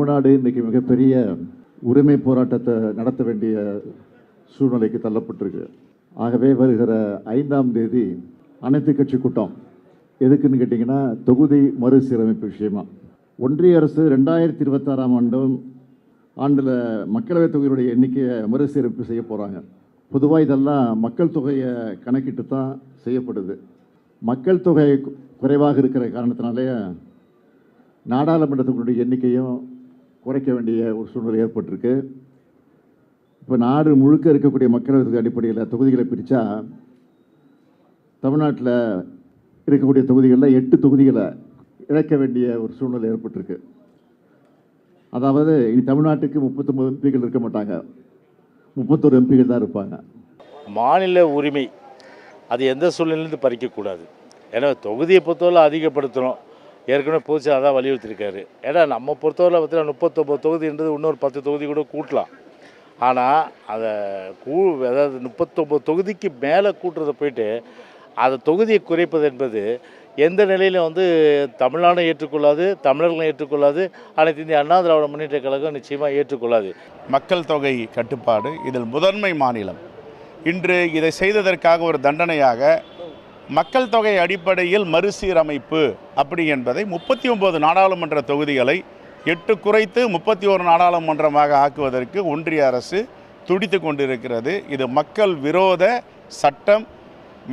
தமிழ்நாடு இன்றைக்கி மிகப்பெரிய உரிமை போராட்டத்தை நடத்த வேண்டிய சூழ்நிலைக்கு தள்ளப்பட்டிருக்கு. ஆகவே வருகிற 5ஆம் தேதி அனைத்து கட்சி கூட்டம் எதுக்குன்னு கேட்டிங்கன்னா, தொகுதி மறுசீரமைப்பு விஷயமா. ஒன்றிய அரசு 2026ஆம் ஆண்டில் மக்களவைத் தொகுதியுடைய எண்ணிக்கையை மறுசீரமைப்பு செய்ய போகிறாங்க. பொதுவாக இதெல்லாம் மக்கள் தொகையை கணக்கிட்டு தான் செய்யப்படுது. மக்கள் தொகை குறைவாக இருக்கிற காரணத்தினாலே நாடாளுமன்றத்தினுடைய எண்ணிக்கையும் குறைக்க வேண்டிய ஒரு சூழ்நிலை ஏற்பட்டிருக்கு. இப்போ நாடு முழுக்க இருக்கக்கூடிய மக்களவை தொகுதி அடிப்படையில் தொகுதிகளை பிரித்தா தமிழ்நாட்டில் இருக்கக்கூடிய தொகுதிகளில் 8 தொகுதிகளை இழக்க வேண்டிய ஒரு சூழ்நிலை ஏற்பட்டிருக்கு. அதாவது இனி தமிழ்நாட்டுக்கு 39 எம்பிகள் இருக்க மாட்டாங்க, 31 எம்பிகள் தான் இருப்பாங்க. மாநில உரிமை அது எந்த சூழ்நிலையிலிருந்து பறிக்கக்கூடாது. ஏன்னா தொகுதியை பொறுத்தவரை அதிகப்படுத்தணும். ஏற்கனவே போச்சு அதான் வலியுறுத்தியிருக்காரு. ஏன்னா நம்ம பொறுத்தவரை பார்த்தீங்கன்னா 39 தொகுதின்றது இன்னொரு 10 தொகுதி கூட கூட்டலாம். ஆனால் அதை அதாவது 39 தொகுதிக்கு மேலே கூட்டுறதை போயிட்டு அதை தொகுதியை குறைப்பது என்பது எந்த நிலையிலும் தமிழ்நாடும் ஏற்றுக்கொள்ளாது, தமிழர்களும் ஏற்றுக்கொள்ளாது, அனைத்து இந்திய அண்ணா திராவிட முன்னேற்ற கழகம் நிச்சயமாக ஏற்றுக்கொள்ளாது. மக்கள் தொகை கட்டுப்பாடு இதில் முதன்மை மாநிலம். இன்று இதை செய்ததற்காக ஒரு தண்டனையாக மக்கள் தொகை அடிப்படையில் மறுசீரமைப்பு அப்படி என்பதை 39 நாடாளுமன்ற தொகுதிகளை 8 குறைத்து 31 நாடாளுமன்றமாக ஆக்குவதற்கு ஒன்றிய அரசு துடித்து கொண்டிருக்கிறது. இது மக்கள் விரோத சட்டம்,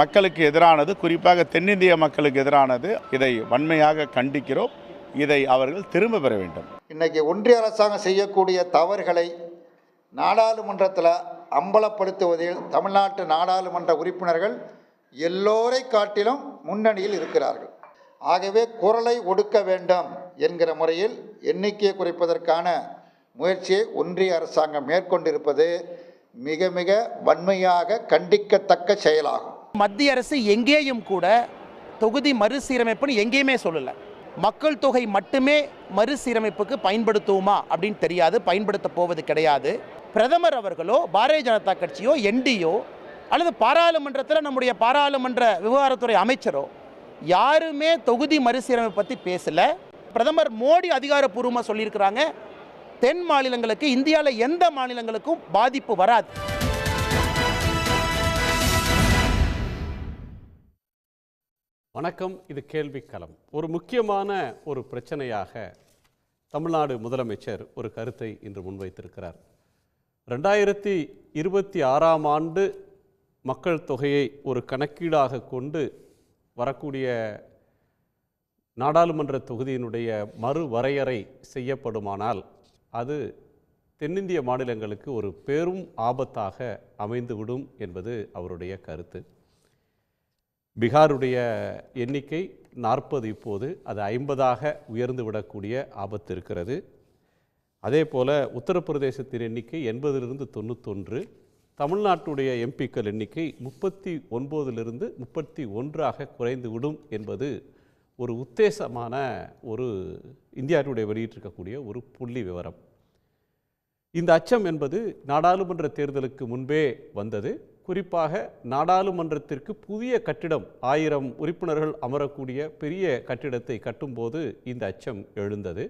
மக்களுக்கு எதிரானது, குறிப்பாக தென்னிந்திய மக்களுக்கு எதிரானது. இதை வன்மையாக கண்டிக்கிறோம். இதை அவர்கள் திரும்ப பெற வேண்டும். இன்றைக்கி ஒன்றிய அரசாங்கம் செய்யக்கூடிய தவறுகளை நாடாளுமன்றத்தில் அம்பலப்படுத்துவதில் தமிழ்நாட்டு நாடாளுமன்ற உறுப்பினர்கள் எல்லோரை காட்டிலும் முன்னணியில் இருக்கிறார்கள். ஆகவே குரலை ஒடுக்க வேண்டும் என்கிற முறையில் எண்ணிக்கையை குறைப்பதற்கான முயற்சியை ஒன்றிய அரசாங்கம் மேற்கொண்டிருப்பது மிக மிக வன்மையாக கண்டிக்கத்தக்க செயலாகும். மத்திய அரசு எங்கேயும் கூட தொகுதி மறுசீரமைப்புன்னு எங்கேயுமே சொல்லலை. மக்கள் தொகை மட்டுமே மறுசீரமைப்புக்கு பயன்படுத்துவோமா அப்படின்னு தெரியாது, பயன்படுத்த போவது கிடையாது. பிரதமர் அவர்களோ பாரதிய ஜனதா கட்சியோ என்டியோ அல்லது பாராளுமன்றத்தில் நம்முடைய பாராளுமன்ற விவகாரத்துறை அமைச்சரோ யாருமே தொகுதி மறுசீரமைப்பு பற்றி பேசலை. பிரதமர் மோடி அதிகாரப்பூர்வமாக சொல்லியிருக்கிறாங்க, தென் மாநிலங்களுக்கு இந்தியாவில் எந்த மாநிலங்களுக்கும் பாதிப்பு வராது. வணக்கம், இது கேள்விக்களம். ஒரு முக்கியமான ஒரு பிரச்சனையாக தமிழ்நாடு முதலமைச்சர் ஒரு கருத்தை இன்று முன்வைத்திருக்கிறார். 2026ஆம் ஆண்டு மக்கள் தொகையை ஒரு கணக்கீடாக கொண்டு வரக்கூடிய நாடாளுமன்ற தொகுதியினுடைய மறுவரையறை செய்யப்படுமானால் அது தென்னிந்திய மாநிலங்களுக்கு ஒரு பெரும் ஆபத்தாக அமைந்துவிடும் என்பது அவருடைய கருத்து. பீகாருடைய எண்ணிக்கை 40, இப்போது அது 50ஆக உயர்ந்து விடக்கூடிய ஆபத்து இருக்கிறது. அதே போல் உத்தரப்பிரதேசத்தின் எண்ணிக்கை 80லிருந்து 91, தமிழ்நாட்டுடைய எம்பிக்கள் எண்ணிக்கை 39லிருந்து 31ஆக குறைந்து விடும் என்பது ஒரு உத்தேசமான ஒரு இந்தியாவுடைய வெளியிட்டிருக்கக்கூடிய ஒரு புள்ளி விவரம். இந்த அச்சம் என்பது நாடாளுமன்ற தேர்தலுக்கு முன்பே வந்தது. குறிப்பாக நாடாளுமன்றத்திற்கு புதிய கட்டிடம் 1000 உறுப்பினர்கள் அமரக்கூடிய பெரிய கட்டிடத்தை கட்டும்போது இந்த அச்சம் எழுந்தது.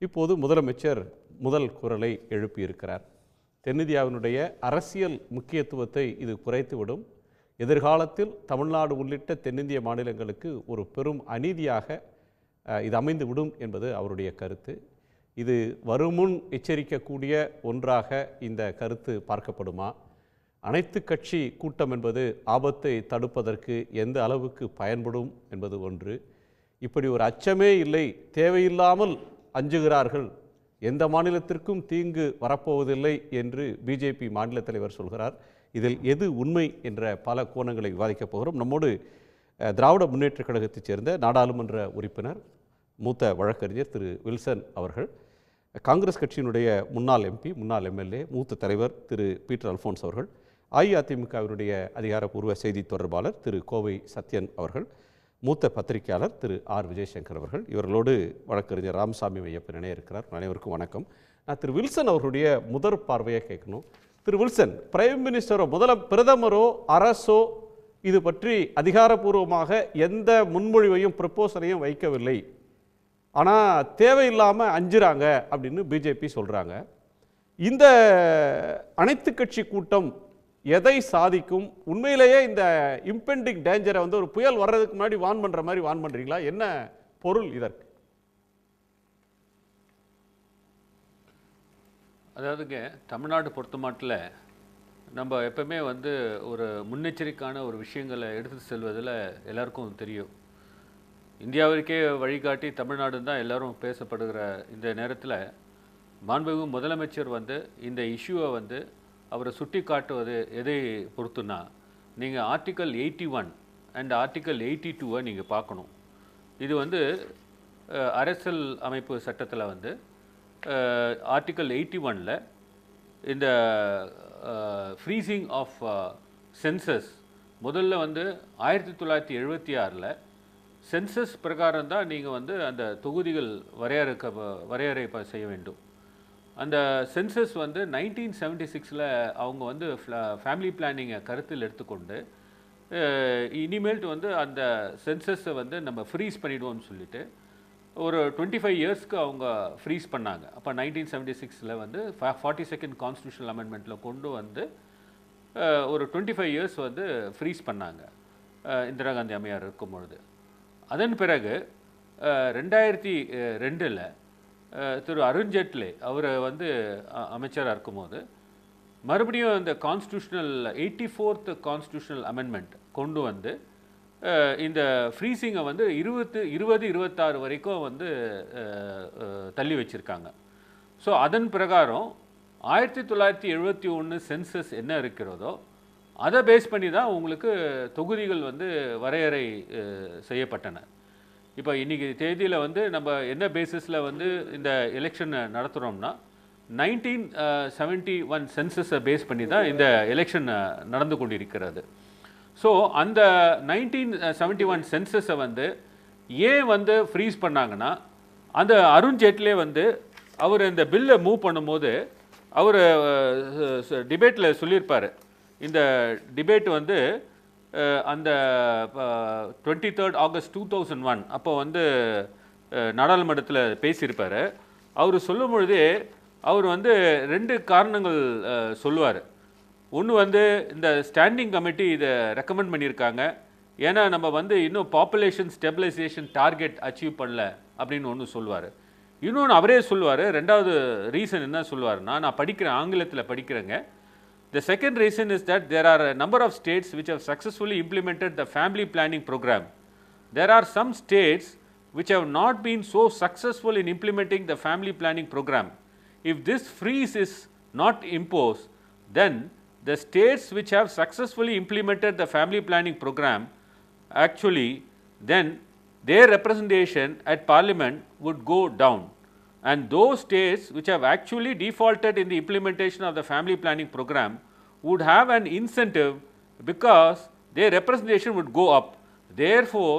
இப்போது முதலமைச்சர் முதல் குரலை எழுப்பியிருக்கிறார். தென்னிந்தியாவினுடைய அரசியல் முக்கியத்துவத்தை இது குறைத்துவிடும். எதிர்காலத்தில் தமிழ்நாடு உள்ளிட்ட தென்னிந்திய மாநிலங்களுக்கு ஒரு பெரும் அநீதியாக இது அமைந்துவிடும் என்பது அவருடைய கருத்து. இது வருமுன் எச்சரிக்கக்கூடிய ஒன்றாக இந்த கருத்து பார்க்கப்படுமா? அனைத்து கட்சி கூட்டம் என்பது ஆபத்தை தடுப்பதற்கு எந்த அளவுக்கு பயன்படும் என்பது ஒன்று. இப்படி ஒரு அச்சமே இல்லை, தேவையில்லாமல் அஞ்சுகிறார்கள், எந்த மாநிலத்திற்கும் தீங்கு வரப்போவதில்லை என்று பிஜேபி மாநில தலைவர் சொல்கிறார். இதில் எது உண்மை என்ற பல கோணங்களை விவாதிக்கப் போகிறோம். நம்மோடு திராவிட முன்னேற்றக் கழகத்தைச் சேர்ந்த நாடாளுமன்ற உறுப்பினர் மூத்த வழக்கறிஞர் திரு வில்சன் அவர்கள், காங்கிரஸ் கட்சியினுடைய முன்னாள் எம்பி, முன்னாள் எம்எல்ஏ, மூத்த தலைவர் திரு பீட்டர் அல்ஃபோன்ஸ் அவர்கள், அஇஅதிமுகவினுடைய அதிகாரப்பூர்வ செய்தி தொடர்பாளர் திரு கோவை சத்யன் அவர்கள், மூத்த பத்திரிகையாளர் திரு ஆர் விஜயசங்கர் அவர்கள், இவர்களோடு வழக்கறிஞர் ராமசாமி ஐயப்பன் இணைய இருக்கிறார். அனைவருக்கும் வணக்கம். நான் திரு வில்சன் அவர்களுடைய முதற் பார்வையை கேட்கணும். திரு வில்சன், பிரைம் மினிஸ்டரோ பிரதமரோ அரசோ இது பற்றி அதிகாரப்பூர்வமாக எந்த முன்மொழிவையும் ப்ரப்போசலையும் வைக்கவில்லை. ஆனால் தேவையில்லாமல் அஞ்சுறாங்க அப்படின்னு பிஜேபி சொல்கிறாங்க. இந்த அனைத்து கட்சி கூட்டம் எதை சாதிக்கும்? உண்மையிலேயே இந்த இம்பெண்டிங் டேஞ்சரை வந்து ஒரு புயல் வர்றதுக்கு முன்னாடி வான் பண்ணுற மாதிரி வான் பண்ணுறீங்களா? என்ன பொருள் இதற்கு? அதாவதுங்க, தமிழ்நாடு பொறுத்த மாட்டில் நம்ம எப்பவுமே வந்து ஒரு முன்னெச்சரிக்கையான ஒரு விஷயங்களை எடுத்து செல்வதில் எல்லாருக்கும் தெரியும். இந்தியாவிற்கே வழிகாட்டி தமிழ்நாடு தான் எல்லாரும் பேசப்படுகிற இந்த நேரத்தில் மாண்புமிகு முதலமைச்சர் வந்து இந்த இஷ்யூவை வந்து அவரை சுட்டி காட்டுவது எதை பொறுத்துன்னா, நீங்கள் ஆர்டிக்கல் 81 அண்ட் ஆர்டிக்கல் 82 நீங்கள் பார்க்கணும். இது வந்து அரசியல் அமைப்பு சட்டத்தில் வந்து ஆர்டிக்கல் 81ல் இந்த ஃப்ரீசிங் ஆஃப் சென்சஸ் முதல்ல வந்து 1976ல் சென்சஸ் பிரகாரம் தான் நீங்கள் வந்து அந்த தொகுதிகள் வரையறை செய்ய வேண்டும். அந்த சென்சஸ் வந்து 1976ல் அவங்க வந்து ஃபேமிலி பிளானிங்கை கருத்தில் எடுத்துக்கொண்டு இனிமேல்ட்டு வந்து அந்த சென்சஸை வந்து நம்ம ஃப்ரீஸ் பண்ணிடுவோம்னு சொல்லிட்டு ஒரு 25 இயர்ஸ்க்கு அவங்க ஃப்ரீஸ் பண்ணாங்க. அப்போ 1976ல் வந்து 42nd கான்ஸ்டியூஷனல் அமெண்ட்மெண்ட்டில் கொண்டு வந்து ஒரு 25 இயர்ஸ் வந்து ஃப்ரீஸ் பண்ணாங்க இந்திரா காந்தி அம்மையார் இருக்கும்பொழுது. அதன் பிறகு 2002ல் திரு அருண்ஜேட்லி அவர் வந்து அமைச்சராக இருக்கும்போது மறுபடியும் இந்த கான்ஸ்டியூஷனல் 84th கான்ஸ்டியூஷனல் அமெண்ட்மெண்ட் கொண்டு வந்து இந்த ஃப்ரீசிங்கை வந்து 2026 வரைக்கும் வந்து தள்ளி வச்சுருக்காங்க. ஸோ அதன் பிரகாரம் 1971 சென்சஸ் என்ன இருக்கிறதோ அதை பேஸ் பண்ணி தான் உங்களுக்கு தொகுதிகள் வந்து வரையறை செய்யப்பட்டன. இப்போ இன்றைக்கி தேதியில் வந்து நம்ம என்ன பேசிஸில் வந்து இந்த எலெக்ஷனை நடத்துகிறோம்னா 1971 சென்சஸை பேஸ் பண்ணி தான் இந்த எலெக்ஷன் நடந்து கொண்டிருக்கிறது. ஸோ அந்த 1971 சென்சஸை வந்து ஏன் வந்து ஃப்ரீஸ் பண்ணாங்கன்னா, அந்த அருண்ஜேட்லே வந்து அவர் இந்த பில்லை மூவ் பண்ணும்போது அவர் டிபேட்டில் சொல்லியிருப்பார். இந்த டிபேட் வந்து அந்த 23rd August 2001 அப்போ வந்து நாடாளுமன்றத்தில் பேசியிருப்பார். அவர் சொல்லும் பொழுதே அவர் வந்து 2 காரணங்கள் சொல்லுவார். ஒன்று வந்து இந்த ஸ்டாண்டிங் கமிட்டி இதை ரெக்கமெண்ட் பண்ணியிருக்காங்க, ஏன்னா நம்ம வந்து இன்னும் பாப்புலேஷன் ஸ்டெபிலைசேஷன் டார்கெட் அச்சீவ் பண்ணல அப்படின்னு ஒன்று சொல்லுவார். இன்னொன்று அவரே சொல்லுவார். ரெண்டாவது ரீசன் என்ன சொல்லுவார்னா, நான் படிக்கிறேன், ஆங்கிலத்தில் படிக்கிறேங்க. The second reason is that there are a number of states which have successfully implemented the family planning program. There are some states which have not been so successful in implementing the family planning program. If this freeze is not imposed, then the states which have successfully implemented the family planning program, actually then their representation at parliament would go down, and those states which have actually defaulted in the implementation of the family planning program would have an incentive because their representation would go up. Therefore,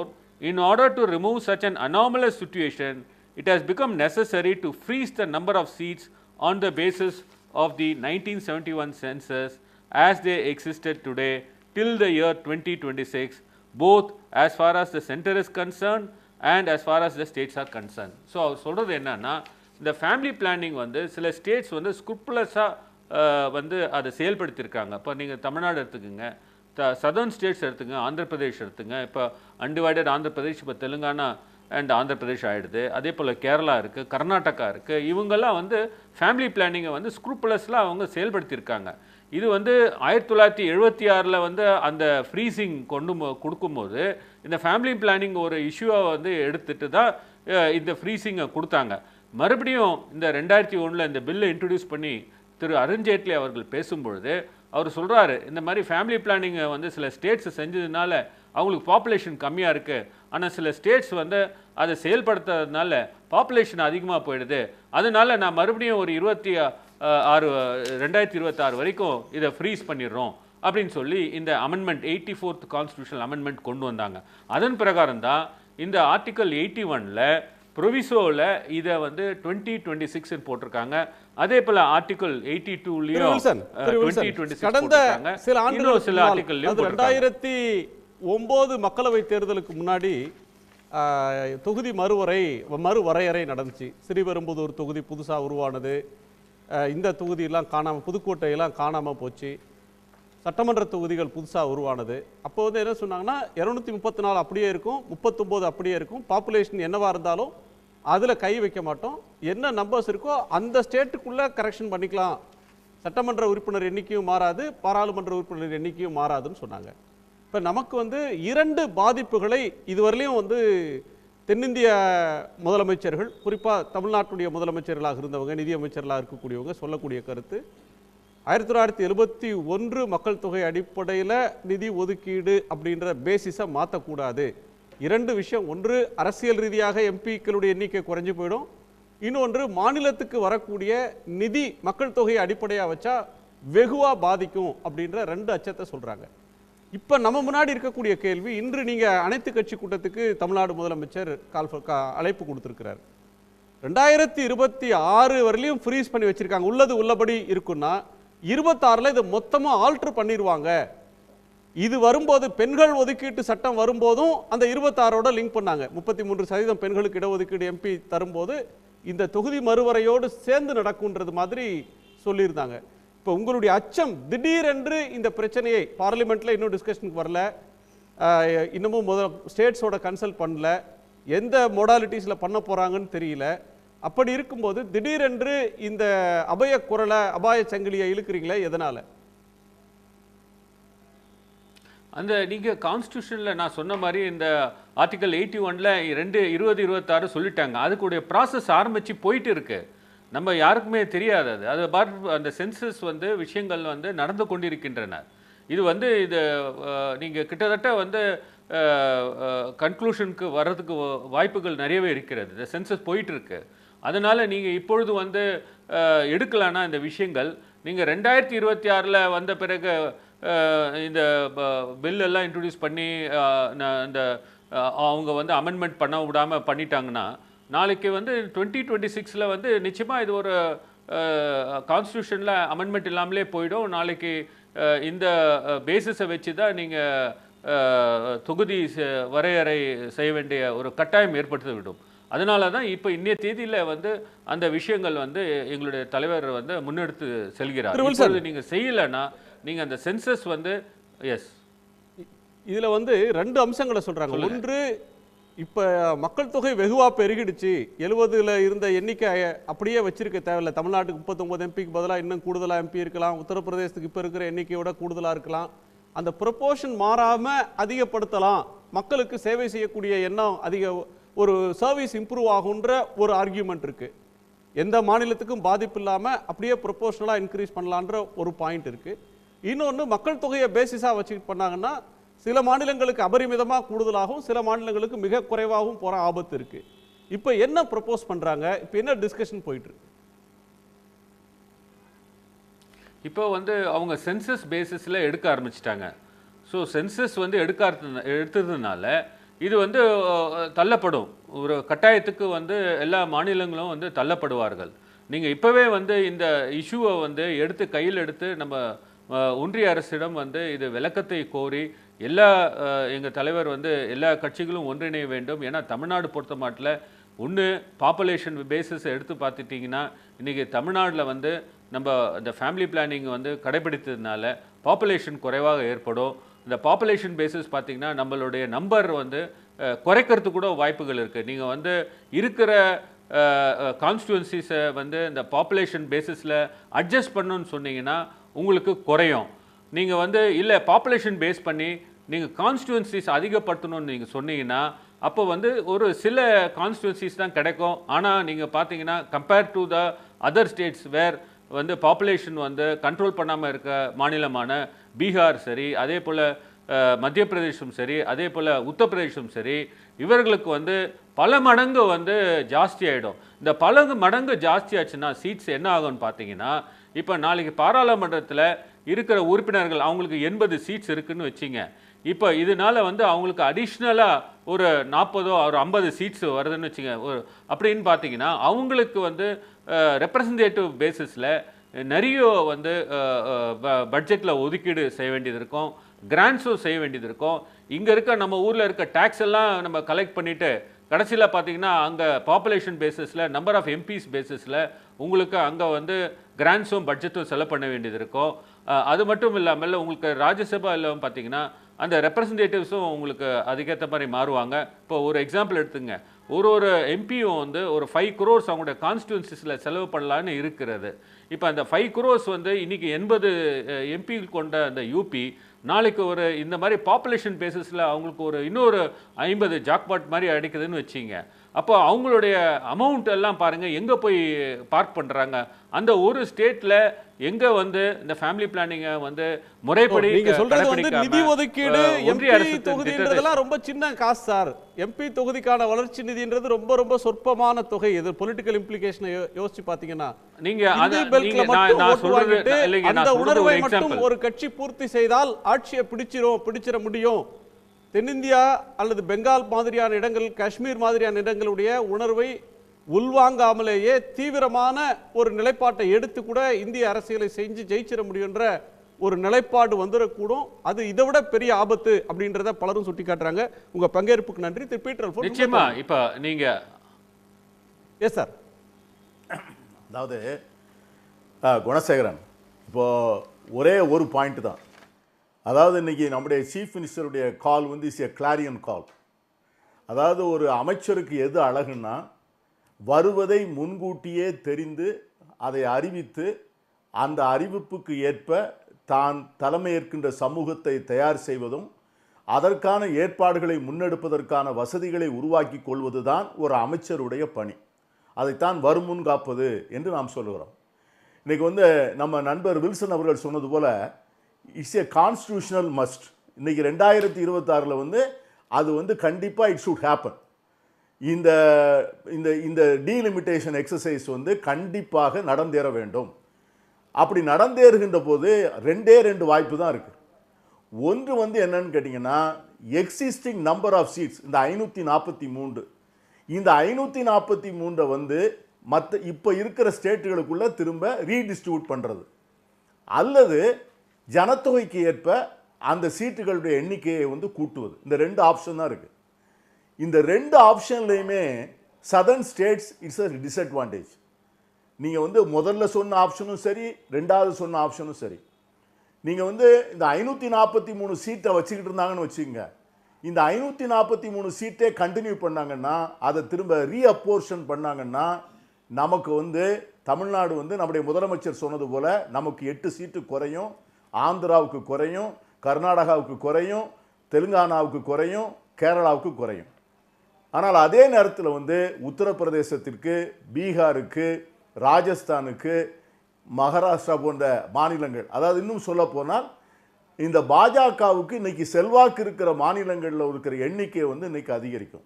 in order to remove such an anomalous situation, it has become necessary to freeze the number of seats on the basis of the 1971 census as they existed today till the year 2026, both as far as the center is concerned and as far as the states are concerned. So அவர் சொல்கிறது என்னன்னா, இந்த family planning வந்து சில states வந்து ஸ்க்ரூப்புலஸாக வந்து அதை செயல்படுத்தியிருக்காங்க. இப்போ நீங்கள் தமிழ்நாடு எடுத்துக்கோங்க, சதர்ன் ஸ்டேட்ஸ் எடுத்துங்க, ஆந்திர பிரதேஷ் எடுத்துங்க. இப்போ அன்டிவைடட் ஆந்திர பிரதேஷ், இப்போ தெலுங்கானா அண்ட் ஆந்திர பிரதேஷ் ஆகிடுது. அதே போல் கேரளா இருக்குது, கர்நாடகா இருக்குது. இவங்கெல்லாம் வந்து ஃபேமிலி பிளானிங்கை வந்து ஸ்க்ரூப்புலஸில் அவங்க செயல்படுத்தியிருக்காங்க. இது வந்து 1976ல் வந்து அந்த ஃப்ரீசிங் கொடுக்கும்போது இந்த ஃபேமிலி பிளானிங் ஒரு இஷ்யூவை வந்து எடுத்துட்டு தான் இந்த ஃப்ரீசிங்கை கொடுத்தாங்க. மறுபடியும் இந்த 2001 இந்த பில்லை இன்ட்ரடியூஸ் பண்ணி திரு அருண்ஜேட்லி அவர்கள் பேசும்பொழுது அவர் சொல்கிறாரு, இந்த மாதிரி ஃபேமிலி பிளானிங்கை வந்து சில ஸ்டேட்ஸ் செஞ்சதுனால அவங்களுக்கு பாப்புலேஷன் கம்மியாக இருக்குது, ஆனால் சில ஸ்டேட்ஸ் வந்து அதை செயல்படுத்துறதுனால பாப்புலேஷன் அதிகமாக போயிடுது, அதனால நான் மறுபடியும் ஒரு 2026 வரைக்கும் இதை ஃப்ரீஸ் பண்ணிடுறோம் அப்படின்னு சொல்லி இந்த அமெண்ட்மெண்ட் 84th கான்ஸ்டியூஷனல் அமெண்ட்மெண்ட் கொண்டு வந்தாங்க. அதன் பிரகாரம் தான் இந்த ஆர்டிக்கல் 81ல் ப்ரொவிசோவில் இதை வந்து 2026 போட்டிருக்காங்க. அதே போல ஆர்டிக்கல் 82லையும் 2026 கடந்த சில ஆண்டுகள் 2009 மக்களவை தேர்தலுக்கு முன்னாடி தொகுதி மறுவரையறை நடந்துச்சு. ஸ்ரீபெரும்புதூர் தொகுதி புதுசாக உருவானது. இந்த தொகுதியெல்லாம் காணாமல், புதுக்கோட்டையெல்லாம் காணாமல் போச்சு. சட்டமன்ற தொகுதிகள் புதுசாக உருவானது. அப்போ வந்து என்ன சொன்னாங்கன்னா 234 அப்படியே இருக்கும், 39 அப்படியே இருக்கும், பாப்புலேஷன் என்னவாக இருந்தாலும் அதில் கை வைக்க மாட்டோம், என்ன நம்பர்ஸ் இருக்கோ அந்த ஸ்டேட்டுக்குள்ளே கரெக்ஷன் பண்ணிக்கலாம், சட்டமன்ற உறுப்பினர் எண்ணிக்கையும் மாறாது, பாராளுமன்ற உறுப்பினர் எண்ணிக்கையும் மாறாதுன்னு சொன்னாங்க. இப்போ நமக்கு வந்து 2 பாதிப்புகளை இதுவரையிலையும் வந்து தென்னிந்திய முதலமைச்சர்கள், குறிப்பாக தமிழ்நாட்டுடைய முதலமைச்சர்களாக இருந்தவங்க, நிதியமைச்சர்களாக இருக்கக்கூடியவங்க சொல்லக்கூடிய கருத்து, 1971 மக்கள் தொகை அடிப்படையில் நிதி ஒதுக்கீடு அப்படின்ற பேசிஸை மாற்றக்கூடாது. 2 விஷயம், ஒன்று அரசியல் ரீதியாக எம்பிக்களுடைய எண்ணிக்கை குறைஞ்சு போயிடும், இன்னொன்று மாநிலத்துக்கு வரக்கூடிய நிதி மக்கள் தொகையை அடிப்படையாக வச்சா வெகுவாக பாதிக்கும் அப்படின்ற 2 அச்சத்தை சொல்கிறாங்க. இப்போ நம்ம முன்னாடி இருக்கக்கூடிய கேள்வி, இன்று நீங்கள் அனைத்து கட்சி கூட்டத்துக்கு தமிழ்நாடு முதலமைச்சர் அழைப்பு கொடுத்துருக்கிறார். 2026 வரையிலையும் ஃப்ரீஸ் பண்ணி வச்சுருக்காங்க, உள்ளது உள்ளபடி இருக்குன்னா 26 இதை மொத்தமாக ஆல்ட்ரு பண்ணிடுவாங்க. இது வரும்போது பெண்கள் ஒதுக்கீட்டு சட்டம் வரும்போதும் அந்த 26ஓட லிங்க் பண்ணாங்க. 33% பெண்களுக்கு இடஒதுக்கீடு எம்பி தரும்போது இந்த தொகுதி மறுவரையோடு சேர்ந்து நடக்கும்ன்றது மாதிரி சொல்லியிருந்தாங்க. இப்போ உங்களுடைய அச்சம், திடீரென்று இந்த பிரச்சனையை பார்லிமெண்ட்டில் இன்னும் டிஸ்கஷனுக்கு வரல, இன்னமும் ஸ்டேட்ஸோட கன்சல்ட் பண்ணல, எந்த மொடாலிட்டிஸில் பண்ண போகிறாங்கன்னு தெரியல. அப்படி இருக்கும்போது திடீரென்று இந்த அபாய சங்கிலியை இழுக்கிறீங்களே, எதனால்? அந்த நீங்கள் கான்ஸ்டியூஷனில் நான் சொன்ன மாதிரி இந்த ஆர்டிகல் 81ல் 2026 சொல்லிட்டாங்க. அதுக்குடைய ப்ராசஸ் ஆரம்பித்து போயிட்டு இருக்கு, நம்ம யாருக்குமே தெரியாது. அது அந்த சென்சஸ் வந்து விஷயங்கள் வந்து நடந்து கொண்டிருக்கின்றன. இது வந்து இது நீங்கள் கிட்டத்தட்ட வந்து கன்க்ளூஷனுக்கு வர்றதுக்கு வாய்ப்புகள் நிறையவே இருக்கிறது. இந்த சென்சஸ் போயிட்டு இருக்கு. அதனால் நீங்கள் இப்பொழுது வந்து எடுக்கலான்னா இந்த விஷயங்கள் நீங்கள் 2026 வந்த பிறகு இந்த பில்லெல்லாம் இன்ட்ரடியூஸ் பண்ணி இந்த அவங்க வந்து அமெண்ட்மெண்ட் பண்ண விடாமல் பண்ணிட்டாங்கன்னா நாளைக்கு வந்து 2026 வந்து நிச்சயமாக இது ஒரு கான்ஸ்டியூஷனில் அமெண்ட்மெண்ட் இல்லாமலே போயிடும். நாளைக்கு இந்த பேசிஸை வச்சு தான் நீங்கள் தொகுதி வரையறை செய்ய வேண்டிய ஒரு கட்டாயம் ஏற்படுத்தி விடும். அதனால தான் இப்போ இன்னைய தேதியில் வந்து அந்த விஷயங்கள் வந்து எங்களுடைய தலைவர் வந்து முன்னெடுத்து செல்கிறார். நீங்கள் செய்யலைன்னா நீங்கள் அந்த சென்சஸ் வந்து இதில் வந்து 2 அம்சங்களை சொல்கிறாங்க. ஒன்று, இப்போ மக்கள் தொகை வெகுவாக பெருகிடுச்சு, 70ல் இருந்த எண்ணிக்கை அப்படியே வச்சிருக்க தேவையில்லை. தமிழ்நாட்டுக்கு 39 எம்பிக்கு பதிலாக இன்னும் கூடுதலாக எம்பி இருக்கலாம், உத்தரப்பிரதேசத்துக்கு இப்போ இருக்கிற எண்ணிக்கையோட கூடுதலாக இருக்கலாம். அந்த ப்ரொபோர்ஷன் மாறாமல் அதிகப்படுத்தலாம், மக்களுக்கு சேவை செய்யக்கூடிய எண்ணம் ஒரு சர்வீஸ் இம்ப்ரூவ் ஆகுன்ற ஒரு ஆர்கியூமெண்ட் இருக்குது. எந்த மாநிலத்துக்கும் பாதிப்பு இல்லாமல் அப்படியே ப்ரொபோர்ஷனலாக இன்க்ரீஸ் பண்ணலான்ற ஒரு பாயிண்ட் இருக்குது. இன்னொன்று, மக்கள் தொகையை பேசிஸாக வச்சுக்கிட்டு பண்ணாங்கன்னா சில மாநிலங்களுக்கு அபரிமிதமாக கூடுதலாகவும் சில மாநிலங்களுக்கு மிக குறைவாகவும் போகிற ஆபத்து இருக்குது. இப்போ என்ன ப்ரொபோஸ் பண்ணுறாங்க, இப்போ என்ன டிஸ்கஷன் போயிட்டுருக்கு? இப்போ வந்து அவங்க சென்சஸ் பேசிஸில் எடுக்க ஆரம்பிச்சிட்டாங்க. ஸோ சென்சஸ் வந்து எடுத்ததுனால இது வந்து தள்ளப்படும், ஒரு கட்டாயத்துக்கு வந்து எல்லா மாநிலங்களும் வந்து தள்ளப்படுவார்கள். நீங்கள் இப்போவே வந்து இந்த இஷ்யூவை வந்து கையில் எடுத்து நம்ம ஒன்றிய அரசிடம் வந்து இது விளக்கத்தை கோரி எங்கள் தலைவர் வந்து எல்லா கட்சிகளும் ஒன்றிணைய வேண்டும். ஏன்னா தமிழ்நாடு பொறுத்த மாட்டில் ஒன்று பாப்புலேஷன் பேசிஸை எடுத்து பார்த்துட்டிங்கன்னா இன்றைக்கி தமிழ்நாட்டில் வந்து நம்ம இந்த ஃபேமிலி பிளானிங் வந்து கடைபிடித்ததுனால பாப்புலேஷன் குறைவாக ஏற்படும். இந்த பாப்புலேஷன் பேசிஸ் பார்த்திங்கன்னா நம்மளுடைய நம்பர் வந்து குறைக்கிறதுக்கு கூட வாய்ப்புகள் இருக்குது. நீங்கள் வந்து இருக்கிற கான்ஸ்டியூன்சிஸை வந்து இந்த பாப்புலேஷன் பேசிஸில் அட்ஜஸ்ட் பண்ணணுன்னு சொன்னீங்கன்னா உங்களுக்கு குறையும். நீங்கள் வந்து இல்லை பாப்புலேஷன் பேஸ் பண்ணி நீங்கள் கான்ஸ்டியூன்சிஸ் அதிகப்படுத்தணும்னு நீங்கள் சொன்னீங்கன்னா அப்போ வந்து ஒரு சில கான்ஸ்டியூன்சிஸ் தான் கிடைக்கும். ஆனால் நீங்கள் பார்த்தீங்கன்னா compare to the other states where வந்து பாப்புலேஷன் வந்து கண்ட்ரோல் பண்ணாமல் இருக்க மாநிலமான பீகார் சரி, அதே போல் மத்திய பிரதேசம் சரி, அதே போல் உத்தரப்பிரதேசம் சரி, இவர்களுக்கு வந்து பல மடங்கு வந்து ஜாஸ்தி ஆகிடும். இந்த பல மடங்கு ஜாஸ்தி ஆச்சுன்னா சீட்ஸ் என்ன ஆகும்னு பார்த்தீங்கன்னா, இப்போ நாளைக்கு பாராளுமன்றத்தில் இருக்கிற உறுப்பினர்கள் அவங்களுக்கு 80 சீட்ஸ் இருக்குதுன்னு வச்சிங்க. இப்போ இதனால் வந்து அவங்களுக்கு அடிஷ்னலாக ஒரு 40 ஒரு 50 சீட்ஸ் வருதுன்னு வச்சுங்க. அப்படின்னு பார்த்தீங்கன்னா அவங்களுக்கு வந்து ரெப்ரசன்டேட்டிவ் பேசிஸில் நிறைய வந்து பட்ஜெட்டில் ஒதுக்கீடு செய்ய வேண்டியது இருக்கும், கிராண்ட்ஸும் செய்ய வேண்டியது இருக்கும். இங்கே இருக்க நம்ம ஊரில் இருக்க டேக்ஸ் எல்லாம் நம்ம கலெக்ட் பண்ணிவிட்டு கடைசியில் பார்த்தீங்கன்னா அங்கே பாப்புலேஷன் பேசிஸில், நம்பர் ஆஃப் எம்பிஸ் பேசிஸில் உங்களுக்கு அங்கே வந்து கிராண்ட்ஸும் பட்ஜெட்டும் செலவு பண்ண வேண்டியது இருக்கும். அது மட்டும் இல்லாமல் உங்களுக்கு ராஜ்யசபா எல்லாம் பார்த்தீங்கன்னா அந்த ரெப்ரசன்டேட்டிவ்ஸும் உங்களுக்கு அதுக்கேற்ற மாதிரி மாறுவாங்க. இப்போ ஒரு எக்ஸாம்பிள் எடுத்துங்க, ஒரு எம்பியும் வந்து ஒரு 5 crores அவங்களுடைய கான்ஸ்டியூன்சிஸில் செலவு பண்ணலான்னு இருக்கிறது. இப்போ அந்த 5 crores வந்து இன்றைக்கி 80 எம்பி கொண்ட அந்த யூபி நாளைக்கு ஒரு இந்த மாதிரி பாப்புலேஷன் பேசிஸில் அவங்களுக்கு ஒரு இன்னொரு 50 ஜாக்பாட் மாதிரி அடிக்குதுன்னு வச்சிங்க. அப்போ அவங்களுடைய அமௌண்ட் எல்லாம் பாருங்கள் எங்கே போய் பார்க் பண்ணுறாங்க. அந்த ஒரு ஸ்டேட்டில் எங்கே வந்து இந்த ஃபேமிலி பிளானிங்கை வந்து முறைப்படி நீங்க சொல்றது வந்து நிதி ஒதுக்கீடு எம்பி தொகுதின்றதெல்லாம் ரொம்ப சின்ன காசு சார். எம்பி தொகுதிக்கான வளர்ச்சி நிதின்றது ரொம்ப ரொம்ப சொற்பமான தொகை. இது பொலிட்டிக்கல் இம்ப்ளிகேஷனை யோசிச்சு பாத்தீங்கன்னா நீங்க அந்த உணர்வை மட்டும் ஒரு கட்சி பூர்த்தி செய்தால் ஆட்சியை பிடிச்சிட முடியும். தென்னிந்தியா அல்லது பெங்கால் மாதிரியான இடங்கள், காஷ்மீர் மாதிரியான இடங்களுடைய உணர்வை உள்வாங்காமலேயே தீவிரமான ஒரு நிலைப்பாட்டை எடுத்து கூட இந்திய அரசியலை செஞ்சு ஜெயிச்சிட முடியுன்ற ஒரு நிலைப்பாடு வந்துடக்கூடும். அது இதை விட பெரிய ஆபத்து அப்படின்றத பலரும் சுட்டி காட்டுறாங்க. உங்க பங்கேற்புக்கு நன்றி. திரு பீட்டர். நிச்சயமா இப்ப நீங்க எஸ் சார். அதாவது குணசேகரன், இப்போ ஒரே ஒரு பாயிண்ட் தான். அதாவது இன்னைக்கு நம்முடைய சீஃப் மினிஸ்டருடைய கால் வந்து இஸ் எ கிளாரியன் கால். அதாவது ஒரு அமைச்சருக்கு எது அழகுன்னா வருவதை முன்கூட்டியே தெரிந்து அதை அறிவித்து அந்த அறிவிப்புக்கு ஏற்ப தான் தலைமையேற்கின்ற சமூகத்தை தயார் செய்வதும் அதற்கான ஏற்பாடுகளை முன்னெடுப்பதற்கான வசதிகளை உருவாக்கி கொள்வது தான் ஒரு அமைச்சருடைய பணி. அதைத்தான் வருமுன் காப்பது என்று நாம் சொல்லுகிறோம். இன்றைக்கி வந்து நம்ம நண்பர் வில்சன் அவர்கள் சொன்னது போல் இட்ஸ் எ கான்ஸ்டியூஷனல் மஸ்ட். இன்றைக்கி 2026 வந்து அது வந்து கண்டிப்பாக இட் ஷுட் ஹேப்பன். இந்த இந்த இந்த டீலிமிட்டேஷன் எக்ஸசைஸ் வந்து கண்டிப்பாக நடந்தேற வேண்டும். அப்படி நடந்தேறுகின்ற போது ரெண்டு வாய்ப்பு தான் இருக்குது. ஒன்று வந்து என்னன்னு கேட்டிங்கன்னா, எக்ஸிஸ்டிங் நம்பர் ஆஃப் சீட்ஸ் இந்த 543, இந்த 543 வந்து மற்ற இப்போ இருக்கிற ஸ்டேட்டுகளுக்குள்ளே திரும்ப ரீடிஸ்ட்ரிபியூட் பண்ணுறது, அல்லது ஜனத்தொகைக்கு ஏற்ப அந்த சீட்டுகளுடைய எண்ணிக்கையை வந்து கூட்டுவது. இந்த 2 ஆப்ஷன் தான் இருக்குது. இந்த 2 ஆப்ஷன்லையுமே southern states it's a disadvantage. நீங்கள் வந்து முதல்ல சொன்ன ஆப்ஷனும் சரி, ரெண்டாவது சொன்ன ஆப்ஷனும் சரி, நீங்கள் வந்து இந்த 543 சீட்டை வச்சுக்கிட்டு இருந்தாங்கன்னு வச்சுக்கோங்க. இந்த 543 சீட்டே கண்டினியூ பண்ணாங்கன்னா, அதை திரும்ப ரீஅப்போர்ஷன் பண்ணாங்கன்னா, நமக்கு வந்து தமிழ்நாடு வந்து நம்முடைய முதலமைச்சர் சொன்னது போல் நமக்கு 8 சீட்டு குறையும், ஆந்திராவுக்கு குறையும், கர்நாடகாவுக்கு குறையும், தெலுங்கானாவுக்கு குறையும், கேரளாவுக்கு குறையும். ஆனால் அதே நேரத்தில் வந்து உத்தரப்பிரதேசத்திற்கு, பீகாருக்கு, ராஜஸ்தானுக்கு, மகாராஷ்டிரா போன்ற மாநிலங்கள், அதாவது இன்னும் சொல்ல போனால் இந்த பாஜகவுக்கு இன்னைக்கு செல்வாக்கு இருக்கிற மாநிலங்களில் இருக்கிற எண்ணிக்கை வந்து இன்னைக்கு அதிகரிக்கும்.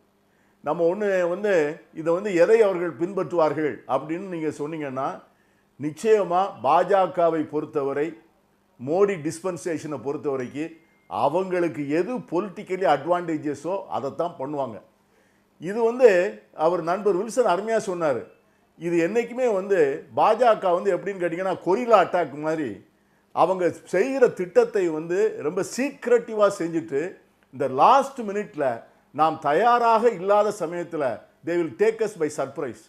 நம்ம ஒன்று வந்து இதை வந்து எதை அவர்கள் பின்பற்றுவார்கள் அப்படின்னு நீங்கள் சொன்னீங்கன்னா, நிச்சயமாக பாஜகவை பொறுத்தவரை, மோடி டிஸ்பென்சேஷனை பொறுத்தவரைக்கு அவங்களுக்கு எது பொலிட்டிக்கலி அட்வான்டேஜஸோ அதைத்தான் பண்ணுவாங்க. இது வந்து அவர் நண்பர் வில்சன் அருமையாக சொன்னார். இது என்றைக்குமே வந்து பாஜக வந்து எப்படின்னு கேட்டிங்கன்னா, கொரில்லா அட்டாக் மாதிரி அவங்க செய்கிற திட்டத்தை வந்து ரொம்ப சீக்ரெட்டிவாக செஞ்சுட்டு இந்த லாஸ்ட் மினிட்ல நாம் தயாராக இல்லாத சமயத்தில் they will take us by surprise.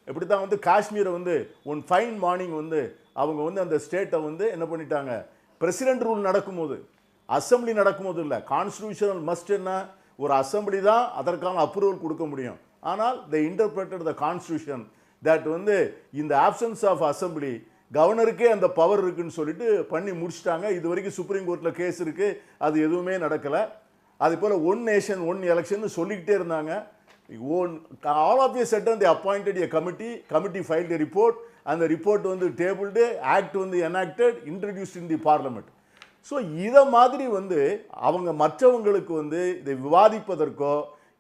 எப்படி தான் வந்து காஷ்மீரை வந்து ஒன் ஃபைன் மார்னிங் வந்து அவங்க வந்து அந்த ஸ்டேட்டை வந்து என்ன பண்ணிட்டாங்க, பிரசிடென்ட் ரூல் நடக்கும்போது, அசம்பிளி நடக்கும்போது இல்லை, கான்ஸ்டிடியூஷனல் மஸ்ட் என்ன, ஒரு அசம்பிளி தான் அதற்கான அப்ரூவல் கொடுக்க முடியும். ஆனால் they interpreted the constitution that வந்து இந்த ஆப்சன்ஸ் ஆஃப் அசம்பிளி கவர்னருக்கே அந்த பவர் இருக்குன்னு சொல்லிட்டு பண்ணி முடிச்சிட்டாங்க. இது வரைக்கும் சுப்ரீம் கோர்ட்டில் கேஸ் இருக்குது, அது எதுவுமே நடக்கலை. அதே போல் ஒன் நேஷன் ஒன் எலெக்ஷன் சொல்லிக்கிட்டே இருந்தாங்க. All of a sudden they appointed a committee filed a report, அந்த ரிப்போர்ட் வந்து டேபிள்டு, ஆக்ட் வந்து enacted, introduced in the parliament. So இதை மாதிரி வந்து அவங்க மற்றவங்களுக்கு வந்து இதை விவாதிப்பதற்கோ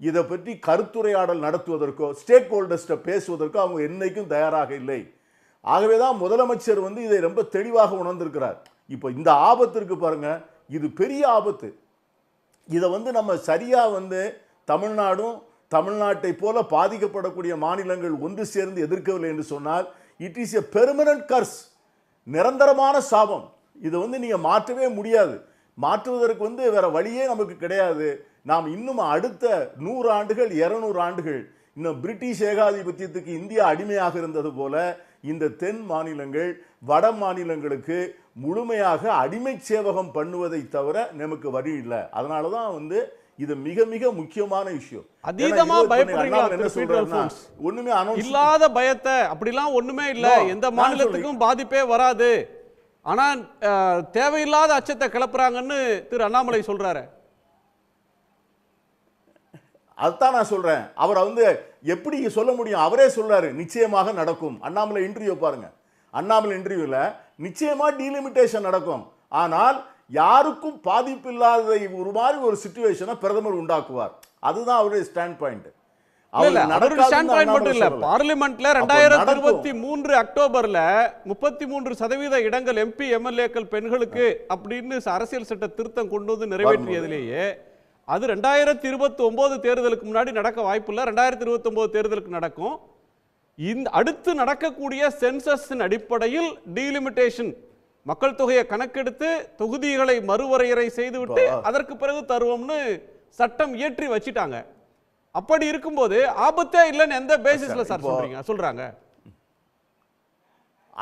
இதை பற்றி கருத்துரையாடல் நடத்துவதற்கோ ஸ்டேக் ஹோல்டர்ஸ்ட்டை பேசுவதற்கோ அவங்க என்றைக்கும் தயாராக இல்லை. ஆகவே தான் முதலமைச்சர் வந்து இதை ரொம்ப தெளிவாக உணர்ந்திருக்கிறார். இப்போ இந்த ஆபத்திற்கு பாருங்க, இது பெரிய ஆபத்து. இதை வந்து நம்ம சரியாக வந்து தமிழ்நாடும் தமிழ்நாட்டை போல பாதிக்கப்படக்கூடிய மாநிலங்கள் ஒன்று சேர்ந்து எதிர்க்கவில்லை என்று சொன்னால் இட் இஸ் எ பெர்மனன்ட் கர்ஸ். நிரந்தரமான சாபம். இது வந்து நீங்க மாற்றவே முடியாது. மாற்றுவதற்கு வேற வழியே நமக்கு கிடையாது. நாம் இன்னும் அடுத்த 100 ஆண்டுகள் 200 ஆண்டுகள் இன்னும் பிரிட்டிஷ் ஏகாதிபத்தியத்துக்கு இந்தியா அடிமையாக இருந்தது போல இந்த தென் மாநிலங்கள் வட மாநிலங்களுக்கு முழுமையாக அடிமை சேவகம் பண்ணுவதை தவிர நமக்கு வழி இல்லை. அதனால தான் இது மிக மிக முக்கியமான விஷயம். அதீதமா பயப்படுறீங்களா? என்ன சொல்றாருன்னா ஒண்ணுமே இல்லாத பயத்தை அப்படிலாம் ஒண்ணுமே இல்ல, எந்த மாநிலத்துக்கும் பாதிப்பே வராது, ஆனா தேவையில்லாத அச்சத்தை கிளப்புறாங்கன்னு திரு அண்ணாமலை சொல்றாரு. அதுதான் நான் சொல்றேன். அவர் எப்படி சொல்ல முடியும்? அவரே சொல்றாரு நிச்சயமாக நடக்கும். அண்ணாமலை இன்டர்வியூ பாருங்க. அண்ணாமலை இன்டர்வியூல நிச்சயமா டீலிமிட்டேஷன் நடக்கும், ஆனால் யாருக்கும் பாதிப்பு இல்லாத ஒரு மாதிரி ஒரு சிச்சுவேஷனை பிரதமர் உண்டாக்குவார். அதுதான் அவருடைய ஸ்டாண்ட் பாயிண்ட். பார்லிமெண்ட்ல 2023 அக்டோபர்ல 33% இடங்கள் எம்பி எம்எல்ஏக்கள் பெண்களுக்கு அப்படின்னு அரசியல் சட்ட திருத்தம் கொண்டு வந்து நிறைவேற்றியதிலேயே அது 2029 தேர்தலுக்கு முன்னாடி நடக்க வாய்ப்பில்லை, 2029 தேர்தலுக்கு நடக்கும். இந்த அடுத்து நடக்கக்கூடிய சென்சஸின் அடிப்படையில் டீலிமிட்டேஷன் மக்கள் தொகையை கணக்கெடுத்து தொகுதிகளை மறுவரையறை செய்துவிட்டு அதற்கு பிறகு தருவோம்னு சட்டம் இயற்றி வச்சிட்டாங்க. அப்படி இருக்கும்போது ஆபத்தே இல்லைன்னு எந்த பேசிஸ்ல சார் சொல்றாங்க?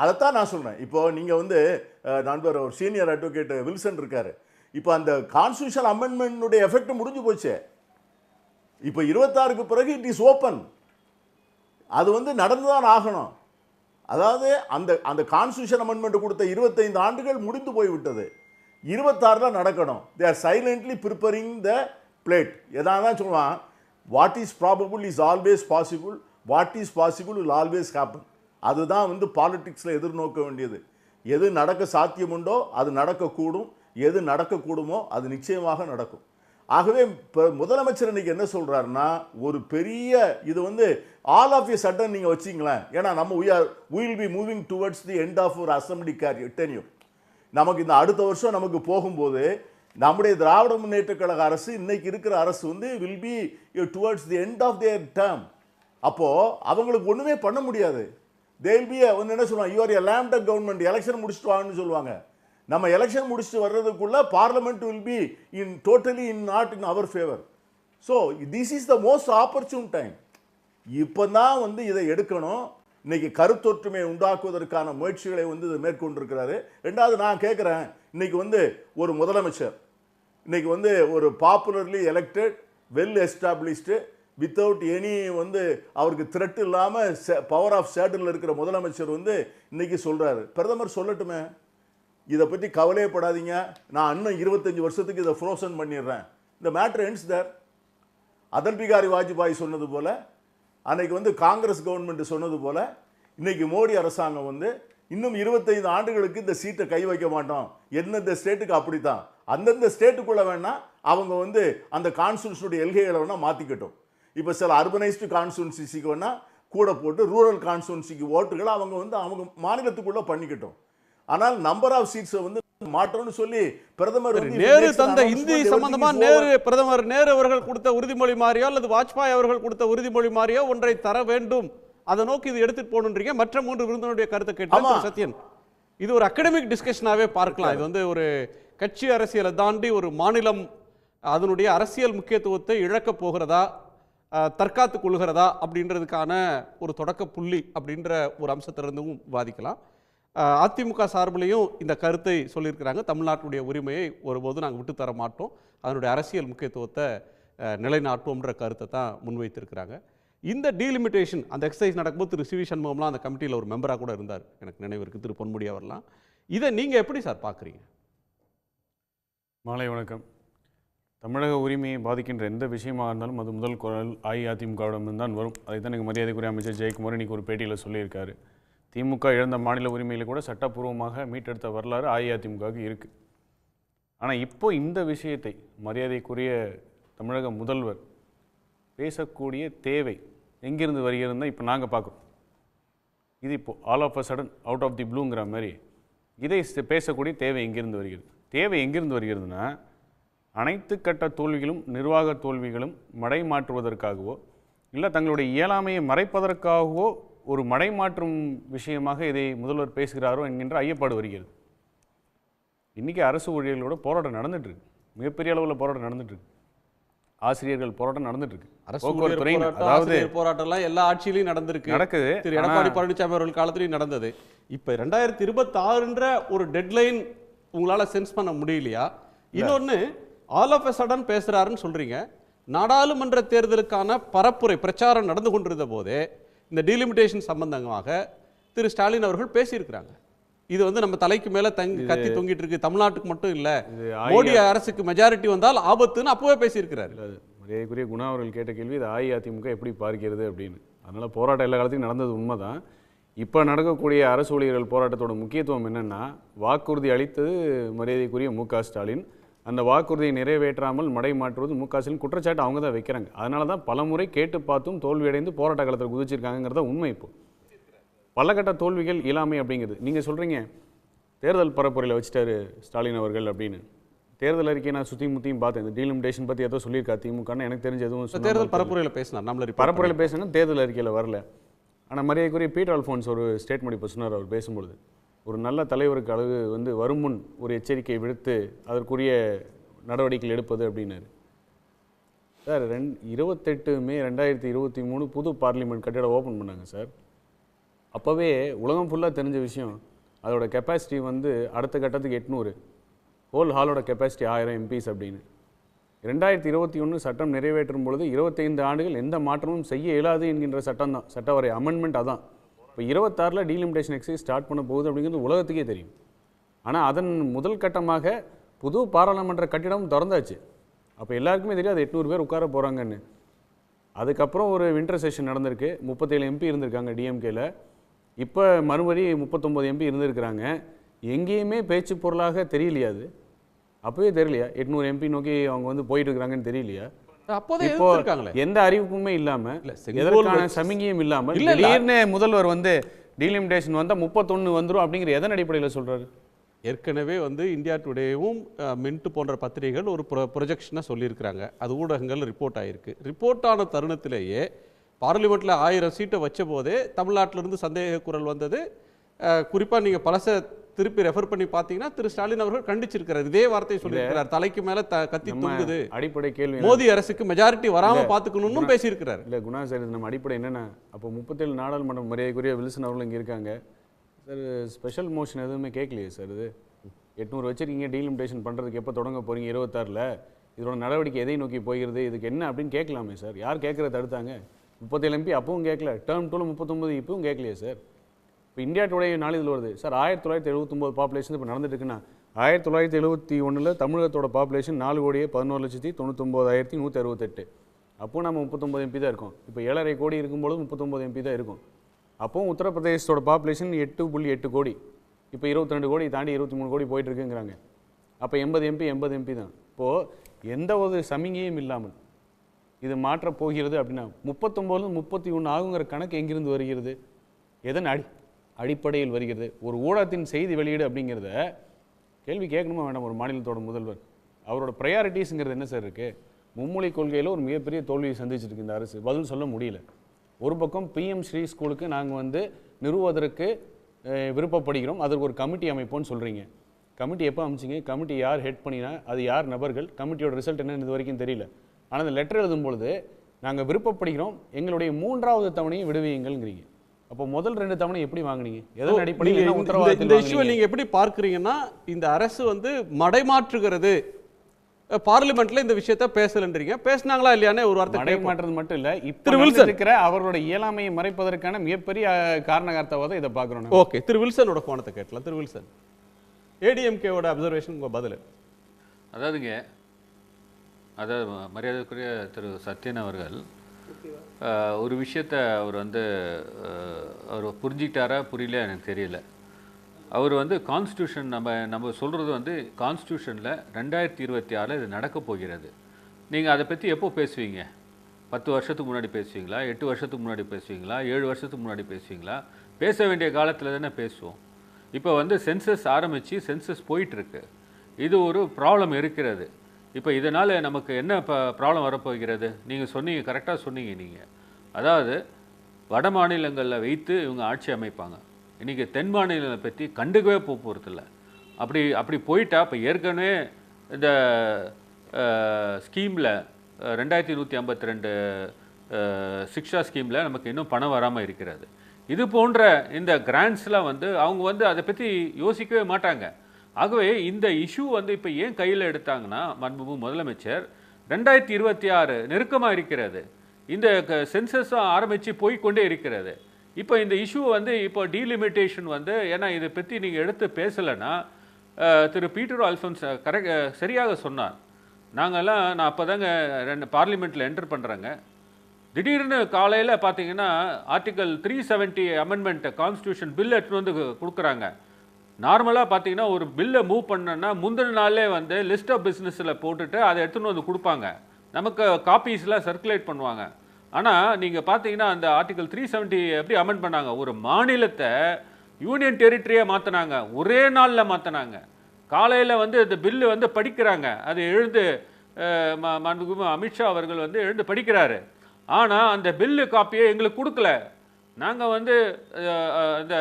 அதைத்தான் நான் சொல்றேன். இப்போ நீங்க நண்பர் ஒரு சீனியர் அட்வொகேட் வில்சன் இருக்காரு. இப்போ அந்த கான்ஸ்டிடியூஷன் அமெண்ட்மென்ட் எஃபெக்ட் முடிஞ்சு போச்சு. இப்போ 26க்கு பிறகு இட் இஸ் ஓப்பன். அது நடந்துதான் ஆகணும். அதாவது அந்த கான்ஸ்டிடியூஷன் அமெண்ட்மெண்ட் கொடுத்த 25 ஆண்டுகள் முடிந்து போய்விட்டது. 26ல நடக்கணும். They are silently preparing the plate. எதாவது சொல்லுவான், what is probable is always possible, what is possible will always happen. அதுதான் பாலிடிக்ஸில் எதிர்நோக்க வேண்டியது. எது நடக்க சாத்தியமுண்டோ அது நடக்கக்கூடும், எது நடக்கக்கூடுமோ அது நிச்சயமாக நடக்கும். ஆகவே முதலமைச்சர் இன்னைக்கு என்ன சொல்றாருன்னா, ஒரு பெரிய இது ஆல் ஆஃப் எ சடன் நீங்க வச்சீங்களேன். ஏன்னா நம்ம we will be moving towards the end of our assembly tenure. நமக்கு இந்த அடுத்த வருஷம் நமக்கு போகும்போது நம்முடைய திராவிட முன்னேற்ற கழக அரசு இன்னைக்கு இருக்கிற அரசு will be towards the end of their term. அப்போ அவங்களுக்கு ஒண்ணுமே பண்ண முடியாது. they will be என்ன சொல்லுவாங்க, you are a lambda government, election முடிச்சுட்டு வாங்கன்னு சொல்லுவாங்க. நம்ம எலெக்ஷன் முடிச்சுட்டு வர்றதுக்குள்ள parliament will be totally not in our favor. So this is the most opportune time. இப்போதான் இதை எடுக்கணும். இன்னைக்கு கருத்தொற்றுமை உண்டாக்குவதற்கான முயற்சிகளை இதை மேற்கொண்டிருக்கிறாரு. ரெண்டாவது நான் கேட்குறேன், இன்னைக்கு ஒரு முதலமைச்சர் இன்னைக்கு ஒரு popularly elected well established without any அவருக்கு த்ரெட் இல்லாமல் பவர் ஆஃப் சேட்டில் இருக்கிற முதலமைச்சர் இன்னைக்கு சொல்றாரு, பிரதமர் சொல்லட்டுமே இதை பற்றி கவலையப்படாதீங்க, நான் இன்னும் 25 வருஷத்துக்கு இதை ஃப்ரோசன் பண்ணிடுறேன். இந்த மேட்டர் எண்ட்ஸ் தேர். அடல் பிகாரி வாஜ்பாய் சொன்னது போல, அன்னைக்கு காங்கிரஸ் கவர்மெண்ட் சொன்னது போல, இன்னைக்கு மோடி அரசாங்கம் இன்னும் 25 ஆண்டுகளுக்கு இந்த சீட்டை கை வைக்க மாட்டோம். எந்தெந்த ஸ்டேட்டுக்கு அப்படித்தான், அந்தந்த ஸ்டேட்டுக்குள்ள வேணா அவங்க அந்த கான்ஸ்டிடியூஷனுடைய எல்கைகளை வேணா மாத்திக்கட்டும். இப்போ சில அர்பனைஸ்டு கான்ஸ்டிடியூன்சிக்கு வேணா கூட போட்டு ரூரல் கான்ஸ்டிடியூன்சிக்கு ஓட்டுகளை அவங்க அவங்க மாநிலத்துக்குள்ள பண்ணிக்கட்டும். ஆனால் நம்பர் ஆஃப் சீட்ஸ் மாற்றம்னு சொல்லி பிரதமர் நேரு தந்த இந்தி சம்பந்தமா பிரதமர் நேரு அவர்கள் கொடுத்த உறுதிமொழி மாதிரியோ அல்லது வாஜ்பாய் அவர்கள் கொடுத்த உறுதிமொழி மாதிரியோ ஒன்றை தர வேண்டும், அதை நோக்கி இது எடுத்துட்டு போகணுன்றீங்க. மற்ற 3 விருந்தினருடைய கருத்தை கேட்டு சத்யன், இது ஒரு அகடமிக் டிஸ்கஷனாவே பார்க்கலாம். இது ஒரு கட்சி அரசியலை தாண்டி ஒரு மாநிலம் அதனுடைய அரசியல் முக்கியத்துவத்தை இழக்க போகிறதா, தற்காத்துக் கொள்கிறதா அப்படின்றதுக்கான ஒரு தொடக்க புள்ளி அப்படின்ற ஒரு அம்சத்திலிருந்தும் வாதிக்கலாம். அதிமுக சார்பிலையும் இந்த கருத்தை சொல்லியிருக்கிறாங்க, தமிழ்நாட்டுடைய உரிமையை ஒருபோதும் நாங்கள் விட்டு தர மாட்டோம், அதனுடைய அரசியல் முக்கியத்துவத்தை நிலைநாட்டுவோம்ன்ற கருத்தை தான் முன்வைத்திருக்கிறாங்க. இந்த டீலிமிட்டேஷன் அந்த எக்ஸசைஸ் நடக்கும்போது திரு சி வி சண்முகம்லாம் அந்த கமிட்டியில் ஒரு மெம்பராக கூட இருந்தார், எனக்கு நினைவு இருக்குது, திரு பொன்முடி அவர்லாம். இதை நீங்கள் எப்படி சார் பார்க்குறீங்க? மாலை வணக்கம். தமிழக உரிமையை பாதிக்கின்ற எந்த விஷயமாக இருந்தாலும் அது முதல் குரல் அஇஅதிமுகவிடம் தான் வரும். அதை தான் எனக்கு மரியாதைக்குரிய அமைச்சர் ஜெயக்குமார் இன்றைக்கி ஒரு பேட்டியில் சொல்லியிருக்காரு. திமுக இழந்த மாநில உரிமையில் கூட சட்டப்பூர்வமாக மீட்டெடுத்த வரலாறு அஇஅதிமுகவுக்கு இருக்குது. ஆனால் இப்போ இந்த விஷயத்தை மரியாதைக்குரிய தமிழக முதல்வர் பேசக்கூடிய தேவை எங்கிருந்து வருகிறதுனா இப்போ நாங்கள் பார்க்குறோம். இது இப்போது all of a sudden out of the ப்ளூங்கிற மாதிரி இதை பேசக்கூடிய தேவை எங்கிருந்து வருகிறது? தேவை எங்கிருந்து வருகிறதுனா, அனைத்து கட்ட தோல்விகளும் நிர்வாக தோல்விகளும் மடை மாற்றுவதற்காகவோ இல்லை தங்களுடைய இயலாமையை மறைப்பதற்காகவோ ஒரு மடை மாற்றும் விஷயமாக இதை முதல்வர் பேசுகிறாரோ என்கின்ற ஐயப்பாடு வருகிறது. இன்றைக்கி அரசு ஊழியர்களோட போராட்டம் நடந்துட்டுருக்கு, மிகப்பெரிய அளவில் போராட்டம் நடந்துட்டுருக்கு, ஆசிரியர்கள் போராட்டம் நடந்துட்டுருக்கு, போக்குவரத்து அதாவது போராட்டம்லாம் எல்லா ஆட்சியிலையும் நடக்குது. திரு எடப்பாடி பழனிசாமி அவர்கள் காலத்திலையும் நடந்தது. இப்போ 2026 ஒரு டெட்லைன் உங்களால் சென்ஸ் பண்ண முடியலையா? இன்னொன்று, ஆல் ஆஃப் எ சடன் பேசுகிறாருன்னு சொல்கிறீங்க. நாடாளுமன்ற தேர்தலுக்கான பரப்புரை பிரச்சாரம் நடந்து கொண்டிருந்த போதே இந்த டீலிமிட்டேஷன் சம்பந்தமாக திரு ஸ்டாலின் அவர்கள் பேசியிருக்கிறாங்க. இது நம்ம தலைக்கு மேல கத்தி தொங்கிட்டு இருக்கு, தமிழ்நாட்டுக்கு மட்டும் இல்ல, மோடி அரசுக்கு மெஜாரிட்டி வந்தால் ஆபத்துன்னு அப்பவே பேசியிருக்கிறாரு. மரியாதைக்குரிய குணா அவர்கள் கேட்ட கேள்வி, இது அஇஅதிமுக எப்படி பார்க்கிறது அப்படின்னு. அதனால போராட்டம் எல்லா காலத்தையும் நடந்தது உண்மைதான். இப்போ நடக்கக்கூடிய அரசு ஊழியர்கள் போராட்டத்தோட முக்கியத்துவம் என்னன்னா, வாக்குறுதி அளித்தது மரியாதைக்குரிய மு.க. ஸ்டாலின், அந்த வாக்குறுதியை நிறைவேற்றாமல் மடை மாற்றுவது மு.க. ஸ்டாலின் குற்றச்சாட்டு அவங்க தான் வைக்கிறாங்க. அதனால தான் பலமுறை கேட்டு பார்த்தும் தோல்வியடைந்து போராட்ட காலத்தில் குதிச்சிருக்காங்கிறத உண்மை. இப்போ பலகட்ட தோல்விகள் இயலாமை அப்படிங்கிறது. நீங்கள் சொல்கிறீங்க தேர்தல் பரப்புரையில் வச்சுட்டாரு ஸ்டாலின் அவர்கள் அப்படின்னு. தேர்தல் அறிக்கையை நான் சுற்றி முற்றியும் பார்த்தேன். இந்த டீலிமிட்டேஷன் பற்றி ஏதோ சொல்லியிருக்கா திமுகன்னு எனக்கு தெரிஞ்ச எதுவும் தேர்தல் பரப்புரையில் பேசினார். நம்மள பரப்புரையில் பேசினா தேர்தல் அறிக்கையில் வரல. ஆனால் மரியாதைக்குரிய பீட்டர் அல்ஃபோன்ஸ் ஒரு ஸ்டேட்மெண்ட் இப்போ சொன்னார். அவர் பேசும்பொழுது ஒரு நல்ல தலைவருக்கு அளவு வரும் முன் ஒரு எச்சரிக்கை விடுத்து அதற்குரிய நடவடிக்கைகள் எடுப்பது அப்படின்னாரு. சார் 28 மே 2023 புது பார்லிமெண்ட் கட்டிடம் ஓப்பன் பண்ணாங்க சார். அப்போவே உலகம் ஃபுல்லாக தெரிஞ்ச விஷயம், அதோட கெப்பாசிட்டி அடுத்த கட்டத்துக்கு 800, ஹோல் ஹாலோட கெப்பாசிட்டி 1000 MPs அப்படின்னு. 2021 சட்டம் நிறைவேற்றும் பொழுது 25 ஆண்டுகள் எந்த மாற்றமும் செய்ய இயலாது என்கின்ற சட்டம் தான், சட்ட வரை அமெண்ட்மெண்ட் அதான். இப்போ 26 டீலிமிட்டேஷன் எக்ஸைஸ் ஸ்டார்ட் பண்ண போகுது அப்படிங்கிறது உலகத்துக்கே தெரியும். ஆனால் அதன் முதல் கட்டமாக புது பாராளுமன்ற கட்டிடம் திறந்தாச்சு. அப்போ எல்லாருக்குமே தெரியும் அது 800 பேர் உட்கார போகிறாங்கன்னு. அதுக்கப்புறம் ஒரு வின்டர் செஷன் நடந்திருக்கு, 37 MP இருந்திருக்காங்க டிஎம்கேல. இப்போ மறுபடி 39 MP இருந்திருக்கிறாங்க. எங்கேயுமே பேச்சு பொருளாக தெரியலையா? அது அப்போவே தெரியலையா 800 MP நோக்கி அவங்க போயிட்டு இருக்கிறாங்கன்னு தெரியலையா? இப்போ எந்த அறிவிப்புமே இல்லாம, எதற்கான சமிகையும் இல்லாம திடீர்னு முதல்வர் டீலிமிட்டேஷன் வந்தால் 31 வந்துடும் அப்படிங்கிற எதன் அடிப்படையில் சொல்றாரு? ஏற்கனவே இந்தியா டுடேவும் மின்ட் போன்ற பத்திரிகைகள் ஒரு ப்ரொஜெக்ஷனாக சொல்லியிருக்கிறாங்க. அது ஊடகங்கள் ரிப்போர்ட் ஆகிருக்கு. ரிப்போர்ட் ஆன தருணத்திலேயே பார்லிமெண்ட்டில் 1000 சீட்டை வச்ச போதே தமிழ்நாட்டிலிருந்து சந்தேக குரல் வந்தது. குறிப்பாக நீங்கள் பழச திருப்பி ரெஃபர் பண்ணி பார்த்தீங்கன்னா திரு ஸ்டாலின் அவர்கள் கண்டிச்சிருக்கிறார், இதே வார்த்தையை சொல்லியிருக்கிறார். தலைக்கு மேலே கத்தி தொங்குது, அடிப்படை கேள்வி மோடி அரசுக்கு மெஜாரிட்டி வராமல் பார்த்துக்கணும்னு பேசியிருக்கிறார். இல்லை குணா சார், நம்ம அடிப்படை என்னென்னா, அப்போ 37 நாடாளுமன்ற மரியாதைக்குரிய வில்சன் அவர்கள் இங்கே இருக்காங்க சார். ஸ்பெஷல் மோஷன் எதுவுமே கேட்கலையே சார். இது 800 வச்சிருக்கீங்க, டீலிமிட்டேஷன் பண்ணுறதுக்கு எப்போ தொடங்க போகிறீங்க 26ல், இதோட நடவடிக்கை எதை நோக்கி போகிறது, இதுக்கு என்ன அப்படின்னு கேட்கலாமே சார். யார் கேட்குறத தடுத்தாங்க? 37 MP அப்பவும் கேட்கல, டேர்ம் 2 39 இப்பவும் கேட்கலையே சார். இப்போ இந்தியா டுடே நாளிதழ் வருது சார், 1979 பாப்புலேஷன் இப்போ நடந்துட்டு இருக்குன்னா, 1971 தமிழகத்தோட பாப்புலேஷன் 4,11,99,168. அப்போ நம்ம 39 MP தான் இருக்கும். இப்போ 7.5 கோடி இருக்கும்போது 39 MP தான் இருக்கும். அப்போவும் உத்தரப்பிரதேசத்தோட பாப்புலேஷன் 8.8 கோடி, இப்போ 22 கோடி தாண்டி 23 கோடி போயிட்டு இருக்குங்கிறாங்க. அப்போ 80 MP தான். இப்போது எந்த ஒரு சமிகையும் இல்லாமல் இது மாற்றப் போகிறது அப்படின்னா 39 31 ஆகுங்கிற கணக்கு எங்கிருந்து வருகிறது? எதன் அடிப்படையில் வருகிறது? ஒரு ஊடகத்தின் செய்தி வெளியீடு அப்படிங்கிறத கேள்வி கேட்கணுமா வேண்டாம்? ஒரு மாநிலத்தோட முதல்வர் அவரோட ப்ரையாரிட்டிஸுங்கிறது என்ன சார் இருக்குது? மும்மொழி கொள்கையில் ஒரு மிகப்பெரிய தோல்வியை சந்திச்சிருக்கு இந்த அரசு, பதில் சொல்ல முடியல. ஒரு பக்கம் பிஎம் ஸ்ரீ ஸ்கூலுக்கு நாங்கள் நிறுவுவதற்கு விருப்பப்படுகிறோம், அதற்கு ஒரு கமிட்டி அமைப்போன்னு சொல்கிறீங்க. கமிட்டி எப்போ அமைச்சிங்க? கமிட்டி யார் ஹெட் பண்ணினா, அது யார் நபர்கள், கமிட்டியோட ரிசல்ட் என்னன்னு இது வரைக்கும் தெரியல. ஆனால் அந்த லெட்டர் எழுதும் பொழுது நாங்கள் விருப்பப்படுகிறோம், எங்களுடைய 3வது தவணையை விடுவீங்கள்ங்கிறீங்க. அப்போ முதல் 2 தவணை எப்படி வாங்கினீங்க? எதன் அடிப்படையில் இந்த இஷ்யூவை நீங்கள் எப்படி பார்க்குறீங்கன்னா, இந்த அரசு மடைமாற்றுகிறது, பார்லிமெண்ட்ல இந்த விஷயத்தை பேசலன்றீங்க. பேசினாங்களா இல்லையானே ஒரு வார்த்தை மடைமாற்றுறது மட்டும் இல்லை, இப்போ இருக்கிற அவரோட இயலாமையை மறைப்பதற்கான மிகப்பெரிய காரணகர்த்தாவாக இதை பார்க்குறோம். ஓகே, திரு வில்சனோட கோணத்தை கேட்கலாம். திரு வில்சன், ஏடிஎம்கேவோட அப்சர்வேஷன் உங்கள் பதில். அதாவது மரியாதைக்குரிய திரு சத்யன் அவர்கள் ஒரு விஷயத்தை அவர் அவர் புரிஞ்சிக்கிட்டாரா புரியல எனக்கு தெரியல. அவர் கான்ஸ்டியூஷன் நம்ம சொல்கிறது கான்ஸ்டியூஷனில் 2026 இது நடக்க போகிறது. நீங்கள் அதை பற்றி எப்போ பேசுவீங்க? 10 வருஷத்துக்கு முன்னாடி பேசுவீங்களா? 8 வருஷத்துக்கு முன்னாடி பேசுவீங்களா? 7 வருஷத்துக்கு முன்னாடி பேசுவீங்களா? பேச வேண்டிய காலத்தில் தானே பேசுவோம். இப்போ சென்சஸ் ஆரம்பித்து சென்சஸ் போயிட்டுருக்கு. இது ஒரு ப்ராப்ளம் இருக்கிறது. இப்போ இதனால் நமக்கு என்ன ப்ராப்ளம் வரப்போகிறது? நீங்கள் சொன்னீங்க, கரெக்டாக சொன்னீங்க. நீங்கள் அதாவது வட மாநிலங்களில் வைத்து இவங்க ஆட்சி அமைப்பாங்க. இன்றைக்கி தென் மாநிலங்களை பற்றி கண்டுக்கவே போகிறதில்ல. அப்படி போயிட்டா இப்போ ஏற்கனவே இந்த ஸ்கீமில் 2152 சிக்ஷா ஸ்கீமில் நமக்கு இன்னும் பணம் வராமல் இருக்கிறது. இது போன்ற இந்த கிராண்ட்ஸ்லாம் வந்து அவங்க வந்து அதை பற்றி யோசிக்கவே மாட்டாங்க. ஆகவே இந்த இஷ்யூ வந்து இப்போ ஏன் கையில் எடுத்தாங்கன்னா, மாண்புமிகு முதலமைச்சர் 2026 நெருக்கமாக இருக்கிறது, இந்த சென்சஸும் ஆரம்பித்து போய்கொண்டே இருக்கிறது. இப்போ இந்த இஷ்யூ வந்து இப்போ டீலிமிட்டேஷன் வந்து, ஏன்னா இதை பற்றி நீங்கள் எடுத்து பேசலைன்னா, திரு பீட்டர் அல்ஃபோன்ஸ் சரியாக சொன்னார். நான் அப்போ தாங்க பார்லிமெண்ட்டில் என்டர் பண்ணுறேங்க. திடீர்னு காலையில் பார்த்தீங்கன்னா ஆர்டிகல் 370 அமெண்ட்மெண்ட் கான்ஸ்டியூஷன் பில் எடுத்துன்னு வந்து கொடுக்குறாங்க. நார்மலாக பார்த்தீங்கன்னா ஒரு பில்லை மூவ் பண்ணோன்னா முந்தின நாளே வந்து லிஸ்ட் ஆஃப் பிஸ்னஸில் போட்டுட்டு அதை எடுத்துன்னு வந்து கொடுப்பாங்க, நமக்கு காப்பீஸ்லாம் சர்க்குலேட் பண்ணுவாங்க. ஆனால் நீங்கள் பார்த்தீங்கன்னா அந்த ஆர்டிகல் 370 எப்படி அமெண்ட் பண்ணாங்க, ஒரு மாநிலத்தை யூனியன் டெரிட்டரியாக மாற்றினாங்க, ஒரே நாளில் மாற்றினாங்க. காலையில் வந்து இந்த பில்லு வந்து படிக்கிறாங்க, அது எழுந்து மாண்புமிகு அமித்ஷா அவர்கள் வந்து எழுந்து படிக்கிறாரு. ஆனால் அந்த பில்லு காப்பியை எங்களுக்கு கொடுக்கல. நாங்கள் வந்து அந்த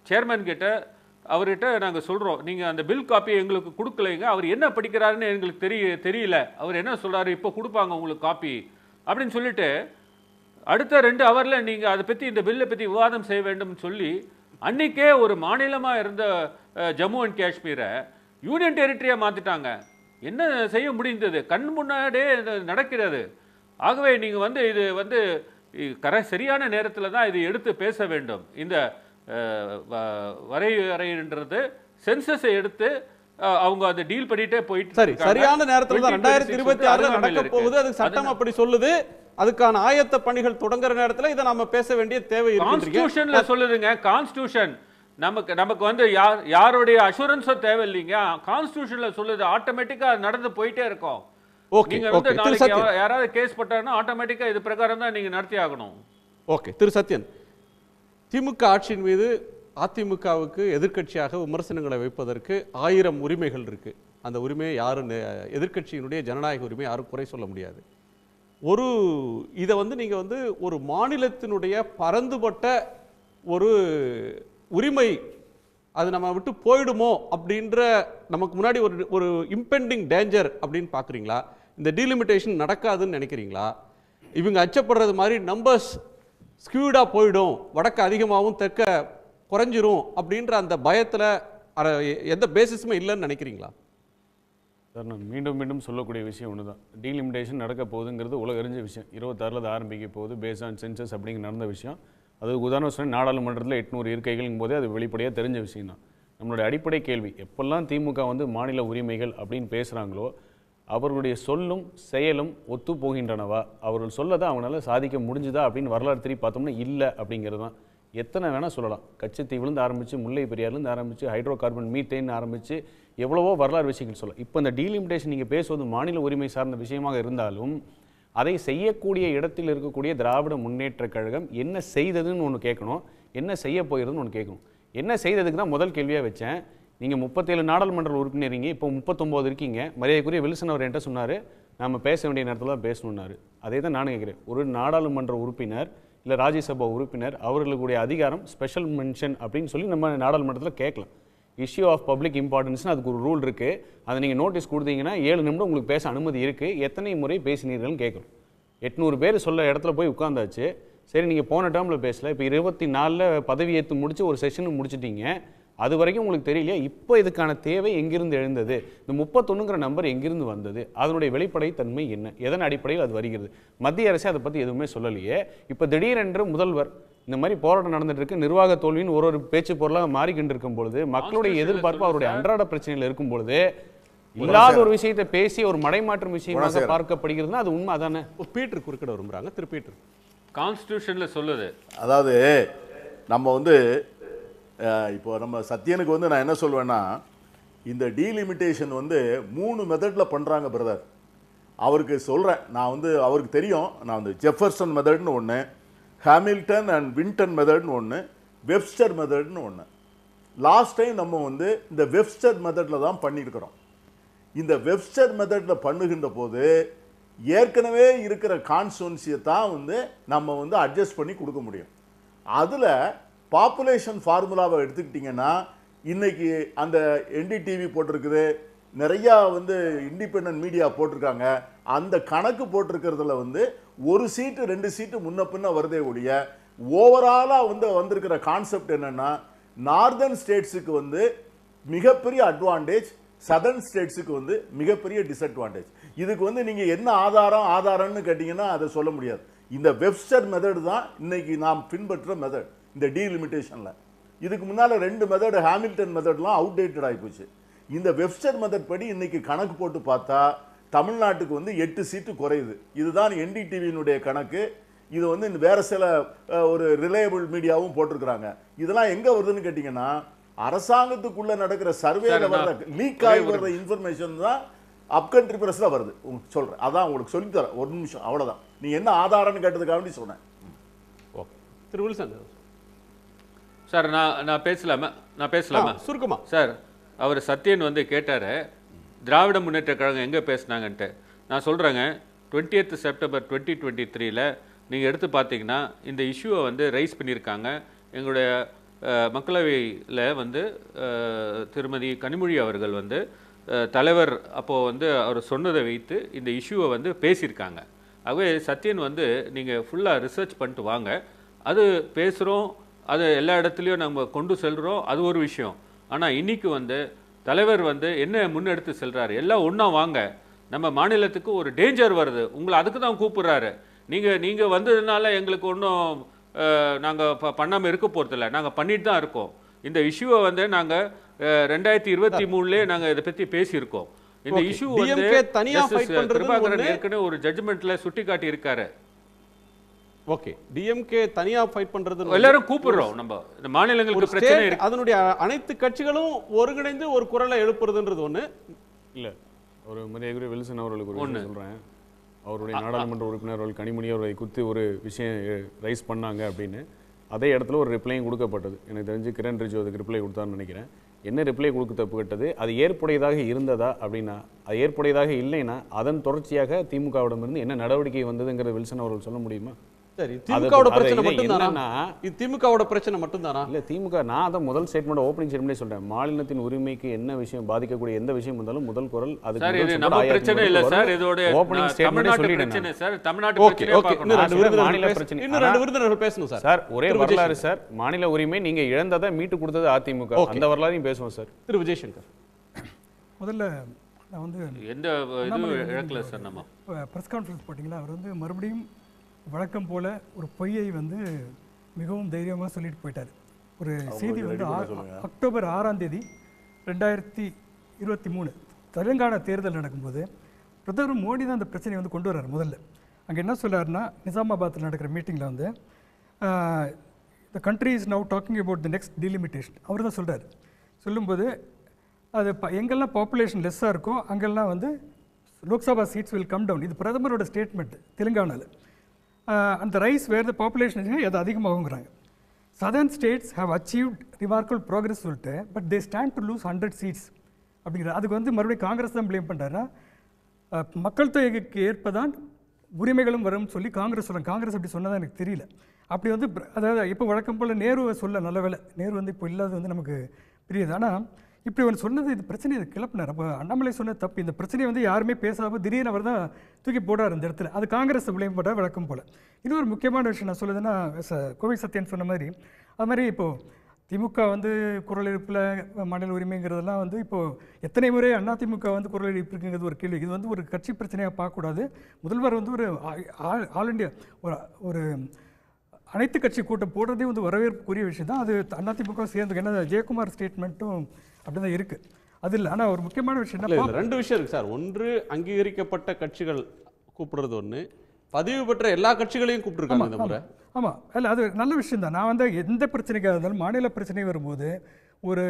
சேர்மன் கிட்ட அவர்கிட்ட நாங்கள் சொல்கிறோம், நீங்கள் அந்த பில் காப்பியை எங்களுக்கு கொடுக்கலைங்க, அவர் என்ன படிக்கிறாருன்னு எங்களுக்கு தெரியல, அவர் என்ன சொல்கிறாரு, இப்போ கொடுப்பாங்க உங்களுக்கு காப்பி அப்படின்னு சொல்லிட்டு அடுத்த 2 ஹவரில் நீங்கள் அதை பற்றி இந்த பில்லை பற்றி விவாதம் செய்ய வேண்டும்னு சொல்லி அன்றைக்கே ஒரு மாநிலமாக இருந்த ஜம்மு அண்ட் காஷ்மீரை யூனியன் டெரிட்டரியாக மாற்றிட்டாங்க. என்ன செய்ய முடிந்தது, கண் முன்னாடியே நடக்கிறது. ஆகவே நீங்கள் வந்து இது வந்து சரியான நேரத்தில் தான் இது எடுத்து பேச வேண்டும். இந்த வரையறைன்றது சென்சஸை எடுத்து அவங்க அதை டீல் பண்ணிட்டே போயிட்டு சரி, சரியான நேரத்தில் தான் 2026 நடக்க போகுது, அது சட்டம் அப்படி சொல்லுது. அதுக்கான ஆயத்த பணிகள் தொடங்குற நேரத்தில் இதை நாம பேச வேண்டிய தேவை இருக்கு. கான்ஸ்டிடியூஷன்ல சொல்லுதுங்க, கான்ஸ்டிடியூஷன் நமக்கு வந்து யாருடைய அஷூரன்ஸும் தேவையில்லைங்க, கான்ஸ்டிடியூஷன்ல சொல்லுது, ஆட்டோமேட்டிக்கா நடந்து போயிட்டே இருக்கும். நீங்க வந்து நாளைக்கு யாராவது கேஸ் போட்டாருன்னா ஆட்டோமேட்டிக்கா இது பிரகாரம் தான் நீங்க நடத்தி ஆகணும். ஓகே, திரு சத்யன், திமுக ஆட்சியின் மீது அதிமுகவுக்கு எதிர்க்கட்சியாக விமர்சனங்களை வைப்பதற்கு 1000 உரிமைகள் இருக்கு. அந்த உரிமையை யாரும் எதிர்க்கட்சியினுடைய ஜனநாயக உரிமை யாரும் குறை சொல்ல முடியாது. இதை வந்து நீங்க வந்து ஒரு மாநிலத்தினுடைய பரந்துபட்ட ஒரு உரிமை அது நம்ம விட்டு போயிடுமோ அப்படின்ற நமக்கு முன்னாடி ஒரு இம்பெண்டிங் டேஞ்சர் அப்படின்னு பார்க்குறீங்களா? இந்த டீலிமிட்டேஷன் நடக்காதுன்னு நினைக்கிறீங்களா? இவங்க அச்சப்படுறது மாதிரி நம்பர்ஸ் ஸ்கியூடாக போயிடும், வடக்கு அதிகமாகவும் தெற்க குறைஞ்சிரும் அப்படின்ற அந்த பயத்தில் எந்த பேசிஸுமே இல்லைன்னு நினைக்கிறீங்களா? சார், நான் மீண்டும் சொல்லக்கூடிய விஷயம் ஒன்று தான். டீலிமிட்டேஷன் நடக்க போகுதுங்கிறது உலக அறிஞ்ச விஷயம். 26 அது ஆரம்பிக்க போகுது, பேஸ் ஆன் சென்சஸ் அப்படிங்கிற நடந்த விஷயம். அது உதாரணம் சொன்னால் நாடாளுமன்றத்தில் 800 இருக்கைகளுங்கும் போதே அது வெளிப்படையாக தெரிஞ்ச விஷயம் தான். நம்மளுடைய அடிப்படை கேள்வி, எப்பெல்லாம் திமுக வந்து மாநில உரிமைகள் அப்படின்னு பேசுகிறாங்களோ அவர்களுடைய சொல்லும் செயலும் ஒத்து போகின்றனவா, அவர்கள் சொல்லதான் அவங்களால சாதிக்க முடிஞ்சுதா அப்படின்னு வரலாறு திரும்பி பார்த்தோம்னா இல்லை அப்படிங்கிறது தான். எத்தனை வேணால் சொல்லலாம், கச்சத்தீவுலேருந்து ஆரம்பித்து முல்லை பெரியார்லேருந்து ஆரம்பித்து ஹைட்ரோ கார்பன் மீத்தேன் ஆரம்பித்து எவ்வளவோ வரலாறு விஷயங்கள் சொல்லலாம். இப்போ இந்த டீலிமிட்டேஷன் நீங்கள் பேசுவது மாநில உரிமை சார்ந்த விஷயமாக இருந்தாலும் அதை செய்யக்கூடிய இடத்தில் இருக்கக்கூடிய திராவிட முன்னேற்ற கழகம் என்ன செய்ததுன்னு ஒன்று கேட்கணும், என்ன செய்ய போகிறதுன்னு ஒன்று கேட்கணும். என்ன செய்ததுக்கு தான் முதல் கேள்வியாக வச்சேன். நீங்கள் 37 நாடாளுமன்ற உறுப்பினரிங்க, இப்போ 39 இருக்கீங்க. மரியாதைக்குரிய வில்சன் அவர் என்கிட்ட சொன்னார், நம்ம பேச வேண்டிய நேரத்தில் தான் பேசணுன்னாரு. அதே தான் நானும் கேட்குறேன். ஒரு நாடாளுமன்ற உறுப்பினர் இல்லை ராஜ்யசபா உறுப்பினர் அவர்களுடைய அதிகாரம் ஸ்பெஷல் மென்ஷன் அப்படின்னு சொல்லி நம்ம நாடாளுமன்றத்தில் கேட்கலாம். இஷ்யூ ஆஃப் பப்ளிக் இம்பார்ட்டன்ஸ்னு அதுக்கு ஒரு ரூல் இருக்குது. அதை நீங்கள் நோட்டீஸ் கொடுத்தீங்கன்னா 7 நிமிடம் உங்களுக்கு பேச அனுமதி இருக்குது. எத்தனை முறை பேசினீர்கள்னு கேட்கணும். 800 பேர் சொல்ல இடத்துல போய் உட்காந்தாச்சு. சரி, நீங்கள் போன டேர்மில் பேசல, இப்போ 24 பதவியேற்று முடிச்சு ஒரு செஷனும் முடிச்சிட்டீங்க, அது வரைக்கும் உங்களுக்கு தெரியலையா? இப்போ இதுக்கான தேவை எங்கிருந்து எழுந்தது, இந்த 31ங்கிற நம்பர் எங்கிருந்து வந்தது, அதனுடைய வெளிப்படைத்தன்மை என்ன, எதன் அடிப்படையில் அது வருகிறது? மத்திய அரசு அதை பற்றி எதுவுமே சொல்லலையே. இப்போ திடீரென்று முதல்வர் இந்த மாதிரி போராட்டம் நடந்துட்டு இருக்கு, நிர்வாக தோல்வின்னு ஒரு பேச்சு பொருளாக மாறிக்கிட்டு இருக்கும் பொழுது, மக்களுடைய எதிர்பார்ப்பு அவருடைய அன்றாட பிரச்சனையில் இருக்கும் பொழுது இல்லாத ஒரு விஷயத்தை பேசி ஒரு மடைமாற்றும் விஷயமாக பார்க்கப்படுகிறதுனா அது உண்மை அதானே? பீட்டர் குறுக்கிட விரும்புகிறாங்க. திரு பீட்டர், கான்ஸ்டிடியூஷன்ல சொல்லுது, அதாவது நம்ம வந்து இப்போ நம்ம சத்யனுக்கு வந்து நான் என்ன சொல்வேன்னா, இந்த டீலிமிட்டேஷன் வந்து 3 மெத்தடில் பண்ணுறாங்க பிரதர். அவருக்கு சொல்கிறேன், நான் வந்து அவருக்கு தெரியும். நான் வந்து ஜெஃபர்சன் மெத்தட்னு ஒன்று, ஹாமில்டன் அண்ட் வின்டன் மெத்தட்னு ஒன்று, வெப்ஸ்டர் மெத்தட்னு ஒன்று. லாஸ்ட் டைம் நம்ம வந்து இந்த வெப்ஸ்டர் மெத்தடில் தான் பண்ணியிருக்கிறோம். இந்த வெப்ஸ்டர் மெத்தடில் பண்ணுகின்ற போது ஏற்கனவே இருக்கிற கான்ஸ்டுவன்சியை தான் வந்து நம்ம வந்து அட்ஜஸ்ட் பண்ணி கொடுக்க முடியும். அதில் பாப்புலேஷன் ஃபார்முலாவை எடுத்துக்கிட்டிங்கன்னா இன்னைக்கு அந்த என்டிடிவி போட்டிருக்குது, நிறையா வந்து இண்டிபெண்டன்ட் மீடியா போட்டிருக்காங்க. அந்த கணக்கு போட்டிருக்கிறதுல வந்து ஒரு சீட்டு 2 சீட்டு முன்ன பின்ன வருதே ஒழிய ஓவராலாக வந்து வந்திருக்கிற கான்செப்ட் என்னன்னா நார்தர்ன் ஸ்டேட்ஸுக்கு வந்து மிகப்பெரிய அட்வான்டேஜ், சதர்ன் ஸ்டேட்ஸுக்கு வந்து மிகப்பெரிய டிஸ்அட்வான்டேஜ். இதுக்கு வந்து நீங்கள் என்ன ஆதாரம்னு கேட்டிங்கன்னா அதை சொல்ல முடியாது. இந்த வெப்ஸ்டர் மெத்தட் தான் இன்னைக்கு நாம் பின்பற்ற மெத்தட் இந்த டீலிமிட்டேஷனில். இதுக்கு முன்னால் 2 மெத்தட் ஹாமில்டன் மெத்தட்லாம் அவுடேட்டட் ஆகிப்போச்சு. இந்த வெப்ஸ்டர் மெத்தட் படி இன்னைக்கு கணக்கு போட்டு பார்த்தா தமிழ்நாட்டுக்கு வந்து 8 சீட்டு குறையுது. இதுதான் என்டிடிவியினுடைய கணக்கு. இது வந்து வேற சில ஒரு ரிலையபிள் மீடியாவும் போட்டிருக்கிறாங்க. இதெல்லாம் எங்கே வருதுன்னு கேட்டிங்கன்னா அரசாங்கத்துக்குள்ள நடக்கிற சர்வேல வர்ற லீக் ஆகி வர்ற இன்ஃபர்மேஷன் தான் அப்கண்ட்ரி பிரஸ்ல வருது. சொல்றேன், அதான் உங்களுக்கு சொல்லித்தரேன், ஒரு நிமிஷம், அவ்வளோதான். நீ என்ன ஆதாரம்னு கேட்டதுக்காக வேண்டி சொன்னேன். ஓகே திரு வில்சன் சார், நான் பேசலாமா சுருக்கமா சார்? அவர் சத்யன் வந்து கேட்டார் திராவிட முன்னேற்ற கழகம் எங்கே பேசுனாங்கன்ட்டு. நான் சொல்கிறேங்க, 20th செப்டம்பர் 2023 நீங்கள் எடுத்து பார்த்தீங்கன்னா இந்த இஷ்யூவை வந்து ரைஸ் பண்ணியிருக்காங்க. எங்களுடைய மக்களவையில் வந்து திருமதி கனிமொழி அவர்கள் வந்து தலைவர் அப்போது வந்து அவர் சொன்னதை வைத்து இந்த இஷ்யூவை வந்து பேசியிருக்காங்க. ஆகவே சத்யன் வந்து நீங்கள் ஃபுல்லாக ரிசர்ச் பண்ணிட்டு வாங்க. அது பேசுகிறோம், அது எல்லா இடத்துலையும் நம்ம கொண்டு செல்கிறோம், அது ஒரு விஷயம். ஆனால் இன்றைக்கி வந்து தலைவர் வந்து என்ன முன்னெடுத்து செல்கிறாரு, எல்லாம் ஒன்றா வாங்க, நம்ம மாநிலத்துக்கு ஒரு டேஞ்சர் வருது, உங்களை அதுக்கு தான் கூப்பிட்றாரு. நீங்கள் வந்ததுனால எங்களுக்கு ஒன்றும் நாங்கள் பண்ணாமல் இருக்க போகிறதில்ல, நாங்கள் பண்ணிட்டு தான் இருக்கோம். இந்த இஷ்யூவை வந்து நாங்கள் 2023 நாங்கள் இதை பற்றி பேசியிருக்கோம். இந்த இஷ்யூ வந்து கிருபாகரன் ஏற்கனவே ஒரு ஜட்ஜ்மெண்ட்டில் சுட்டி காட்டி இருக்காரு. ஓகே, டிஎம்கே தனியா ஃபைட் பண்றது எல்லாரும் கூப்பிடுறோம். நம்ம இந்த மாநிலங்களுக்கு பிரச்சனை இருக்கு, அதனுடைய அனைத்து கட்சிகளும் ஒருங்கிணைந்து ஒரு குரலை எழுப்புறதுன்றது ஒண்ணு இல்ல. ஒரு மரியாதைக்குரிய வில்சன் அவர்களுக்கு ஒரு விஷயம் சொல்றேன். அவருடைய நாடாளுமன்ற உறுப்பினர் அவர்கள் கனிமொழி அவர்களை குறித்து ஒரு விஷயம் ரைஸ் பண்ணாங்க அப்படின்னு அதே இடத்துல ஒரு ரிப்ளையும் கொடுக்கப்பட்டது. எனக்கு தெரிஞ்சு கிரண் ரிஜிஜு அதுக்கு ரிப்ளை கொடுத்தாருன்னு நினைக்கிறேன். என்ன ரிப்ளை கொடுக்கப்பட்டது, அது ஏற்புடையதாக இருந்ததா அப்படின்னா, அது ஏற்புடையதாக இல்லைன்னா அதன் தொடர்ச்சியாக திமுகவிடமிருந்து என்ன நடவடிக்கை வந்ததுங்கிறது வில்சன் அவர்கள் சொல்ல முடியுமா? சரி, திமுகவோட பிரச்சனை மட்டும்தானா? இது திமுகவோட பிரச்சனை மட்டும்தானா? இல்ல, திமுக நான் அதான் முதல் ஸ்டேட்மெண்ட் ஓப்பனிங் ஸ்டேட்மெண்ட்ல சொல்றேன். மாநிலத்தின் உரிமைக்கு என்ன விஷயம் பாதிக்கக்கூடிய எந்த விஷயம் வந்தாலும் முதல் குரல் அது. சார், இது நம்ம பிரச்சனை இல்ல சார், இதோட ஓப்பனிங் ஸ்டேட்மெண்ட் சொல்லிடுறேன் சார். தமிழ்நாட்டு பிரச்சனை பார்க்கணும், மாநில பிரச்சனை. இன்னும் 2 விருந்தினர்கள் பேசணும் சார். சார், ஒரே வரலாறு சார். மாநில உரிமை நீங்க இழந்ததை மீட்டு கொடுத்தது அதிமுக, அந்த வரலாறையும் பேசுவோம் சார். திரு விஜயசங்கர், முதல்ல நான் வந்து எந்த இது இழக்கல சார். நம்ம ப்ரெஸ் கான்ஃபரன்ஸ் போட்டிங்களா, அவர் வந்து மறுபடியும் வழக்கம் போல் ஒரு பொய்யை வந்து மிகவும் தைரியமாக சொல்லிட்டு போயிட்டார். ஒரு செய்தி வந்து அக்டோபர் 6ஆம் தேதி 2023 தெலுங்கானா தேர்தல் நடக்கும்போது பிரதமர் மோடி தான் அந்த பிரச்சனையை வந்து கொண்டு வர்றார். முதல்ல அங்கே என்ன சொல்கிறாருன்னா, நிசாமாபாத்தில் நடக்கிற மீட்டிங்கில் வந்து the country is now talking about the next delimitation அவர் தான் சொல்கிறார். சொல்லும்போது அது எங்கெல்லாம் பாப்புலேஷன் லெஸ்ஸாக இருக்கோ அங்கெல்லாம் வந்து Lok Sabha seats will come down. இது பிரதமரோட ஸ்டேட்மெண்ட் தெலுங்கானாவில். அந்த ரைஸ் வேர் த பாப்புலேஷன் அது அதிகமாகுங்கிறாங்க. Southern states have achieved remarkable progress சொல்லிட்டு, but they stand to lose 100 seats அப்படிங்கிற. அதுக்கு வந்து மறுபடியும் காங்கிரஸ் தான் ப்ளேம் பண்ணுறாருன்னா, மக்கள் தொகைக்கு ஏற்பதான் உரிமைகளும் வரும்னு சொல்லி காங்கிரஸ் சொல்கிறாங்க. காங்கிரஸ் அப்படி சொன்னதான் எனக்கு தெரியல. அப்படி வந்து அதாவது இப்போ வழக்கம் போல் நேருவை சொல்ல நல்ல வேலை, நேரு வந்து இப்போ இல்லாத வந்து நமக்கு புரியுது. ஆனால் இப்படி ஒன்று சொன்னது இது பிரச்சனையை கிளப்பினார். அப்போ அண்ணாமலை சொன்ன தப்பு. இந்த பிரச்சனையை வந்து யாருமே பேசாமல் திடீர்னு அவர் தான் தூக்கி போடார் இந்த இடத்துல. அது காங்கிரஸ் பிளேம் போட்டால் வழக்கம் போல். இன்னொரு முக்கியமான விஷயம் நான் சொல்லுதுன்னா, கோவை சத்யன் சொன்ன மாதிரி அது மாதிரி இப்போது திமுக வந்து குரல் எழுப்பில் மாநில உரிமைங்கிறதெல்லாம் வந்து இப்போது எத்தனை முறை அதிமுக வந்து குரல் எழுப்பிருக்குங்கிறது ஒரு கேள்வி. இது வந்து ஒரு கட்சி பிரச்சனையாக பார்க்கக்கூடாது. முதல்வர் வந்து ஒரு ஆல் இண்டியா ஒரு அனைத்து கட்சி கூட்டம் போடுறதே வந்து வரவேற்புக்குரிய விஷயம் தான். அது அதிமுக சேர்ந்து என்ன ஜெயக்குமார் ஸ்டேட்மெண்ட்டும் அப்படி தான் இருக்குது. அது இல்லை. ஆனால் ஒரு முக்கியமான விஷயம் என்ன, 2 விஷயம் இருக்குது சார். ஒன்று, அங்கீகரிக்கப்பட்ட கட்சிகள் கூப்பிடுறது ஒன்று, பதிவு பெற்ற எல்லா கட்சிகளையும் கூப்பிட்டுருக்காங்க இந்த முறை. ஆமாம், இல்லை அது நல்ல விஷயம் தான். நான் வந்து எந்த பிரச்சனைக்காக இருந்தாலும் மாநில பிரச்சனை வரும்போது ஒரு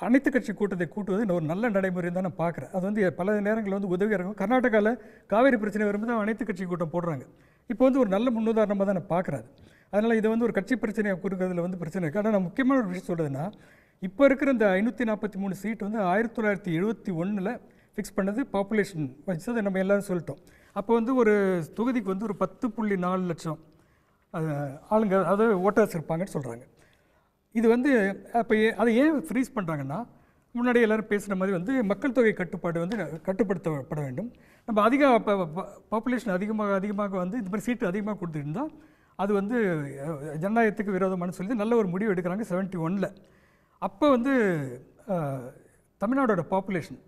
அனைத்து கட்சி கூட்டத்தை கூட்டுவது ஒரு நல்ல நடைமுறை தான் நான் பார்க்குறேன். அது வந்து பல நேரங்களில் வந்து உதவியாக இருக்கும். கர்நாடகாவில் காவேரி பிரச்சனை வரும்போது அனைத்து கட்சி கூட்டம் போடுறாங்க. இப்போ வந்து ஒரு நல்ல முன்னுதாரணமாக தான் நான் பார்க்குறேன். அதனால் இதை வந்து ஒரு கட்சி பிரச்சனையை கொடுக்கறதுல வந்து பிரச்சனை இருக்குது. ஆனால் நான் முக்கியமான ஒரு விஷயம் சொல்கிறதுன்னா, இப்போ இருக்கிற இந்த 543 சீட் வந்து 1971 ஃபிக்ஸ் பண்ணது பாப்புலேஷன் வச்சு அதை நம்ம எல்லோரும் சொல்லிட்டோம். அப்போ வந்து ஒரு தொகுதிக்கு வந்து ஒரு 10.4 லட்சம் ஆளுங்க அதாவது ஓட்டர்ஸ் இருப்பாங்கன்னு சொல்கிறாங்க. இது வந்து அப்போ அதை ஏன் ஃப்ரீஸ் பண்ணுறாங்கன்னா, முன்னாடி எல்லோரும் பேசுகிற மாதிரி வந்து மக்கள் தொகை கட்டுப்பாடு வந்து கட்டுப்படுத்தப்பட வேண்டும். நம்ம பாப்புலேஷன் அதிகமாக வந்து இந்த மாதிரி சீட்டு அதிகமாக கொடுத்துருந்தா அது வந்து ஜனநாயகத்துக்கு விரோதமானு சொல்லி நல்ல ஒரு முடிவு எடுக்கிறாங்க 71. அப்போ வந்து தமிழ்நாடோட பாப்புலேஷன்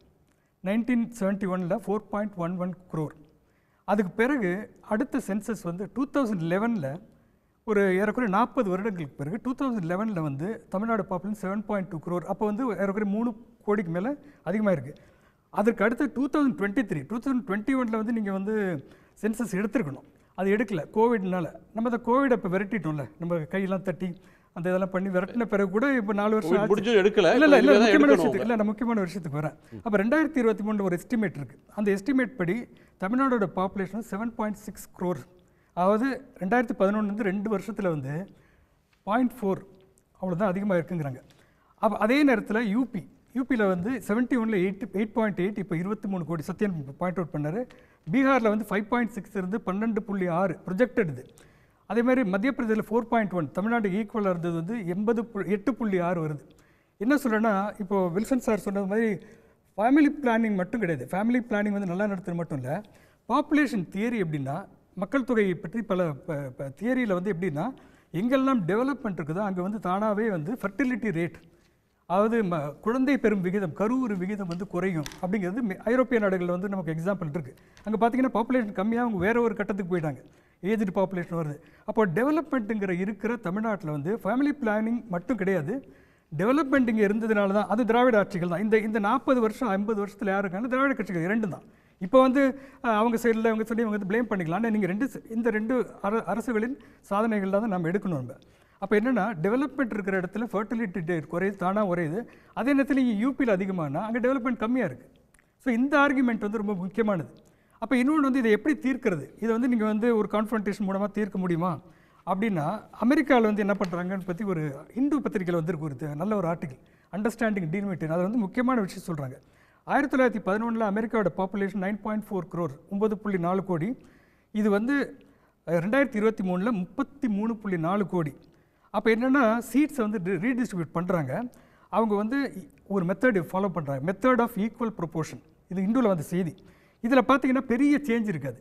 1971 4.11 crore. அதுக்கு பிறகு அடுத்த சென்சஸ் வந்து 2011 ஒரு ஏறக்குறைய 40 வருடங்களுக்கு பிறகு 2011 வந்து தமிழ்நாடு பாப்புலேஷன் 7.2 crore. அப்போ வந்து ஏறக்குறைய 3 கோடிக்கு மேலே அதிகமாக இருக்குது. அதற்கு அடுத்து 2021 வந்து நீங்கள் வந்து சென்சஸ் எடுத்துருக்கணும், அது எடுக்கல கோவிட்னால. நம்ம அந்த கோவிட் அப்போ விரட்டிட்டோம்ல, நம்ம கையெல்லாம் தட்டி அந்த இதெல்லாம் பண்ணி விரட்டின பிறகு கூட இப்போ 4 வருஷம் எடுக்கல. நான் முக்கியமான விஷயத்துக்கு வரேன். அப்போ 2023 ஒரு எஸ்டிமேட் இருக்குது. அந்த எஸ்டிமேட் படி தமிழ்நாடோட பாப்புலேஷன் 7.6 crore. அதாவது 2011 2 வருஷத்தில் வந்து 0.4 அவ்வளோதான் அதிகமாக இருக்குங்கிறாங்க. அப்போ அதே நேரத்தில் யூபியில் வந்து 71 8.8, இப்போ 23 கோடி. சத்யன் பாயிண்ட் அவுட் பண்ணார். பீகாரில் வந்து 5.6 இருந்து 12.6 ப்ரொஜெக்டட் இது. அதே மாதிரி மத்திய பிரதேசில் 4.1, தமிழ்நாடு ஈக்குவலாக இருந்தது வந்து 8.6 வருது. என்ன சொல்கிறேன்னா, இப்போது வில்சன் சார் சொன்னது மாதிரி ஃபேமிலி பிளானிங் மட்டும் கிடையாது. ஃபேமிலி பிளானிங் வந்து நல்லா நடத்துறது மட்டும் இல்லை, பாப்புலேஷன் தியரி எப்படின்னா, மக்கள் தொகையை பற்றி பல தியரியில் வந்து எப்படின்னா, எங்கெல்லாம் டெவலப்மெண்ட் இருக்குதோ அங்கே வந்து தானாகவே வந்து ஃபர்டிலிட்டி ரேட், அதாவது குழந்தை பெறும் விகிதம், கருவுறு விகிதம் வந்து குறையும் அப்படிங்கிறது ஐரோப்பிய நாடுகளில் வந்து நமக்கு எக்ஸாம்பிள் இருக்குது. அங்கே பார்த்தீங்கன்னா பாப்புலேஷன் கம்மியாக அவங்க வேறு ஒரு கட்டத்துக்கு போயிட்டாங்க, ஏஜ்டு பாப்புலேஷன் வருது. அப்போ டெவலப்மெண்ட்டுங்கிற இருக்கிற தமிழ்நாட்டில் வந்து ஃபேமிலி பிளானிங் மட்டும் கிடையாது, டெவலப்மெண்ட் இங்கே இருந்ததுனால தான். அது திராவிட ஆட்சிகள் தான். இந்த 40 வருஷம் 50 வருஷத்தில் யார் இருக்காங்க? திராவிட கட்சிகள் 2 தான். இப்போ வந்து அவங்க சைடில் அவங்க சொல்லி அவங்க வந்து ப்ளேம் பண்ணிக்கலாம். ஆனால் நீங்கள் இந்த ரெண்டு அரசுகளின் சாதனைகள் தான் நம்ம எடுக்கணும். நம்ம அப்போ என்னென்னா, டெவலப்மெண்ட் இருக்கிற இடத்துல ஃபர்டிலிட்டி ரேட் குறையுது, தானாக குறையுது. அதே நேரத்தில் இங்கே யூபியில் அதிகமானா அங்கே டெவலப்மெண்ட் கம்மியாக இருக்குது. ஸோ இந்த ஆர்குமெண்ட் வந்து ரொம்ப முக்கியமானது. அப்போ இன்னொன்று வந்து இதை எப்படி தீர்க்கிறது, இதை வந்து நீங்கள் வந்து ஒரு கான்ஃபரன்டேஷன் மூலமாக தீர்க்க முடியுமா அப்படின்னா, அமெரிக்காவில் வந்து என்ன பண்ணுறாங்கன்னு பற்றி ஒரு இந்து பத்திரிகையில் வந்துருக்கு ஒரு நல்ல ஒரு ஆர்டிகல், அண்டர்ஸ்டாண்டிங் டீலிமிட்டேஷன். அதை வந்து முக்கியமான விஷயம் சொல்கிறாங்க. 1911 அமெரிக்காவோட பாப்புலேஷன் 9.4 crore, 9.4 கோடி. இது வந்து 2023 33.4 கோடி. அப்போ என்னென்னா, சீட்ஸை வந்து ரீடிஸ்ட்ரிபியூட் பண்ணுறாங்க. அவங்க வந்து ஒரு மெத்தட் ஃபாலோ பண்ணுறாங்க, மெத்தட் ஆஃப் ஈக்குவல் ப்ரொபோர்ஷன். இது இந்துவில் வந்து செய்தி. இதில் பார்த்தீங்கன்னா பெரிய சேஞ்ச் இருக்காது.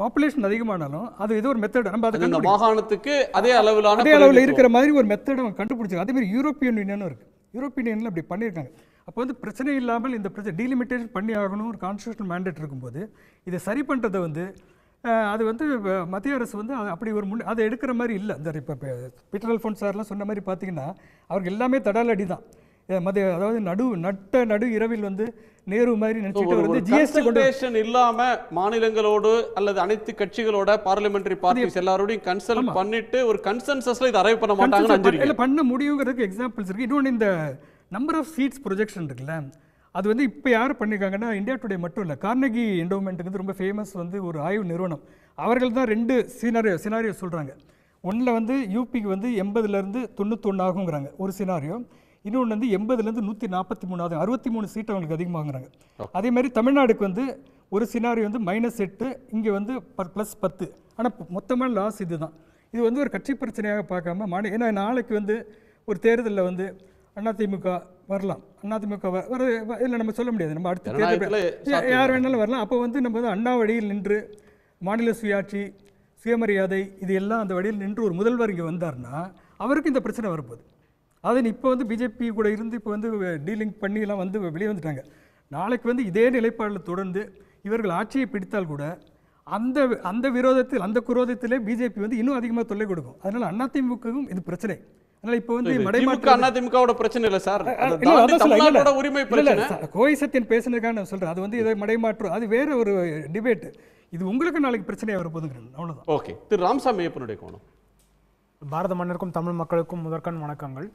பாப்புலேஷன் அதிகமானாலும் அது ஏதோ ஒரு மெத்தட் நம்ம அதை மாகாணத்துக்கு அதே அளவில் இருக்கிற மாதிரி ஒரு மெத்தட் அவங்க கண்டுபிடிச்சாங்க. அதேமாதிரி யூரோப்பியன் யூனியனும் இருக்குது. யூரோப்பியன் யூனியனில் அப்படி பண்ணியிருக்காங்க. அப்போ வந்து பிரச்சனை இல்லாமல் இந்த பிரச்சனை டீலிமிட்டேஷன் பண்ணி ஆகணும் ஒரு கான்ஸ்டியூஷனல் மேண்டேட் இருக்கும்போது இதை சரி பண்ணுறதை வந்து அது வந்து மத்திய அரசு வந்து அப்படி ஒரு அதை எடுக்கிற மாதிரி இல்லை. இந்த இப்போ பீட்டர் அல்ஃபோன்ஸ் சார்லாம் சொன்ன மாதிரி பார்த்தீங்கன்னா அவருக்கு எல்லாமே தடாலடி தான். அதாவது நடு இரவில் வந்து நேரு மாதிரி நினைச்சிட்டு வந்து ஜிஎஸ்டி கொண்டேஷன் இல்லாம மாநிலங்களோடு அல்லது அனைத்து கட்சிகளோட பார்லிமெண்டரி பார்ட்டிஸ் எல்லாரோடையும் கன்சல்ட் பண்ணிட்டு ஒரு கன்சென்சஸ்ல இதை அரைவ் பண்ண மாட்டாங்க. இல்லை பண்ண முடியுங்கிறதுக்கு எக்ஸாம்பிள்ஸ் இருக்குது. இன்னொன்று இந்த நம்பர் ஆஃப் சீட்ஸ் ப்ரொஜெக்ஷன் இருக்குல்ல, அது வந்து இப்போ யார் பண்ணியிருக்காங்கன்னா, இந்தியா டுடே மட்டும் இல்லை, கார்னகி என்டோமெண்ட்டுக்கு வந்து ரொம்ப ஃபேமஸ் வந்து ஒரு ஆய்வு நிறுவனம். அவர்கள் தான் 2 சினாரியோ சொல்கிறாங்க. ஒன்றில் வந்து யூபிக்கு வந்து 80லேருந்து 91 ஆகுங்கிறாங்க ஒரு சினாரியோ. இன்னொன்று வந்து 80லேருந்து 143 ஆகும், 63 சீட் அவங்களுக்கு அதிகமாகுறாங்க. அதே மாதிரி தமிழ்நாடுக்கு வந்து ஒரு சினாரியோ வந்து -8, இங்கே வந்து +10. ஆனால் மொத்தமான லாஸ் இது தான். இது வந்து ஒரு கட்சி பிரச்சனையாக பார்க்காம ஏன்னா நாளைக்கு வந்து ஒரு தேர்தலில் வந்து அதிமுக வரலாம், அதிமுக இல்லை நம்ம சொல்ல முடியாது, நம்ம அடுத்த தேர்தல் யார் வேணாலும் வரலாம். அப்போ வந்து நம்ம வந்து அண்ணா வழியில் நின்று மாநில சுயாட்சி, சுயமரியாதை இது எல்லாம் அந்த வழியில் நின்று ஒரு முதல்வர் இங்கே வந்தார்னா அவருக்கு இந்த பிரச்சனை வரப்போகுது. அதை இப்போ வந்து பிஜேபி கூட இருந்து இப்போ வந்து டீலிங் பண்ணி எல்லாம் வந்து வெளியே வந்துட்டாங்க. நாளைக்கு வந்து இதே நிலைப்பாடில் தொடர்ந்து இவர்கள் ஆட்சியை பிடித்தால் கூட அந்த விரோதத்தில் அந்த குரோதத்திலே பிஜேபி வந்து இன்னும் அதிகமாக தொல்லை கொடுக்கும். அதனால் அதிமுகவும் இது பிரச்சனை. அதனால் இப்போ வந்து அதிமுகவோட பிரச்சனை இல்லை சார், உரிமை கோவை சத்யன் பேசுனதுக்காக நான் சொல்கிறேன். அது வந்து இதை மடைமாற்றம், அது வேற ஒரு டிபேட். இது உங்களுக்கு நாளைக்கு பிரச்சனையாக வரப்போகுதுங்கிறது அவ்வளோதான். ஓகே, திரு ராமசாமி ஐயப்பனுடைய கோணம். பாரத மன்னருக்கும் தமிழ் மக்களுக்கும் முதற்கண் வணக்கங்கள்.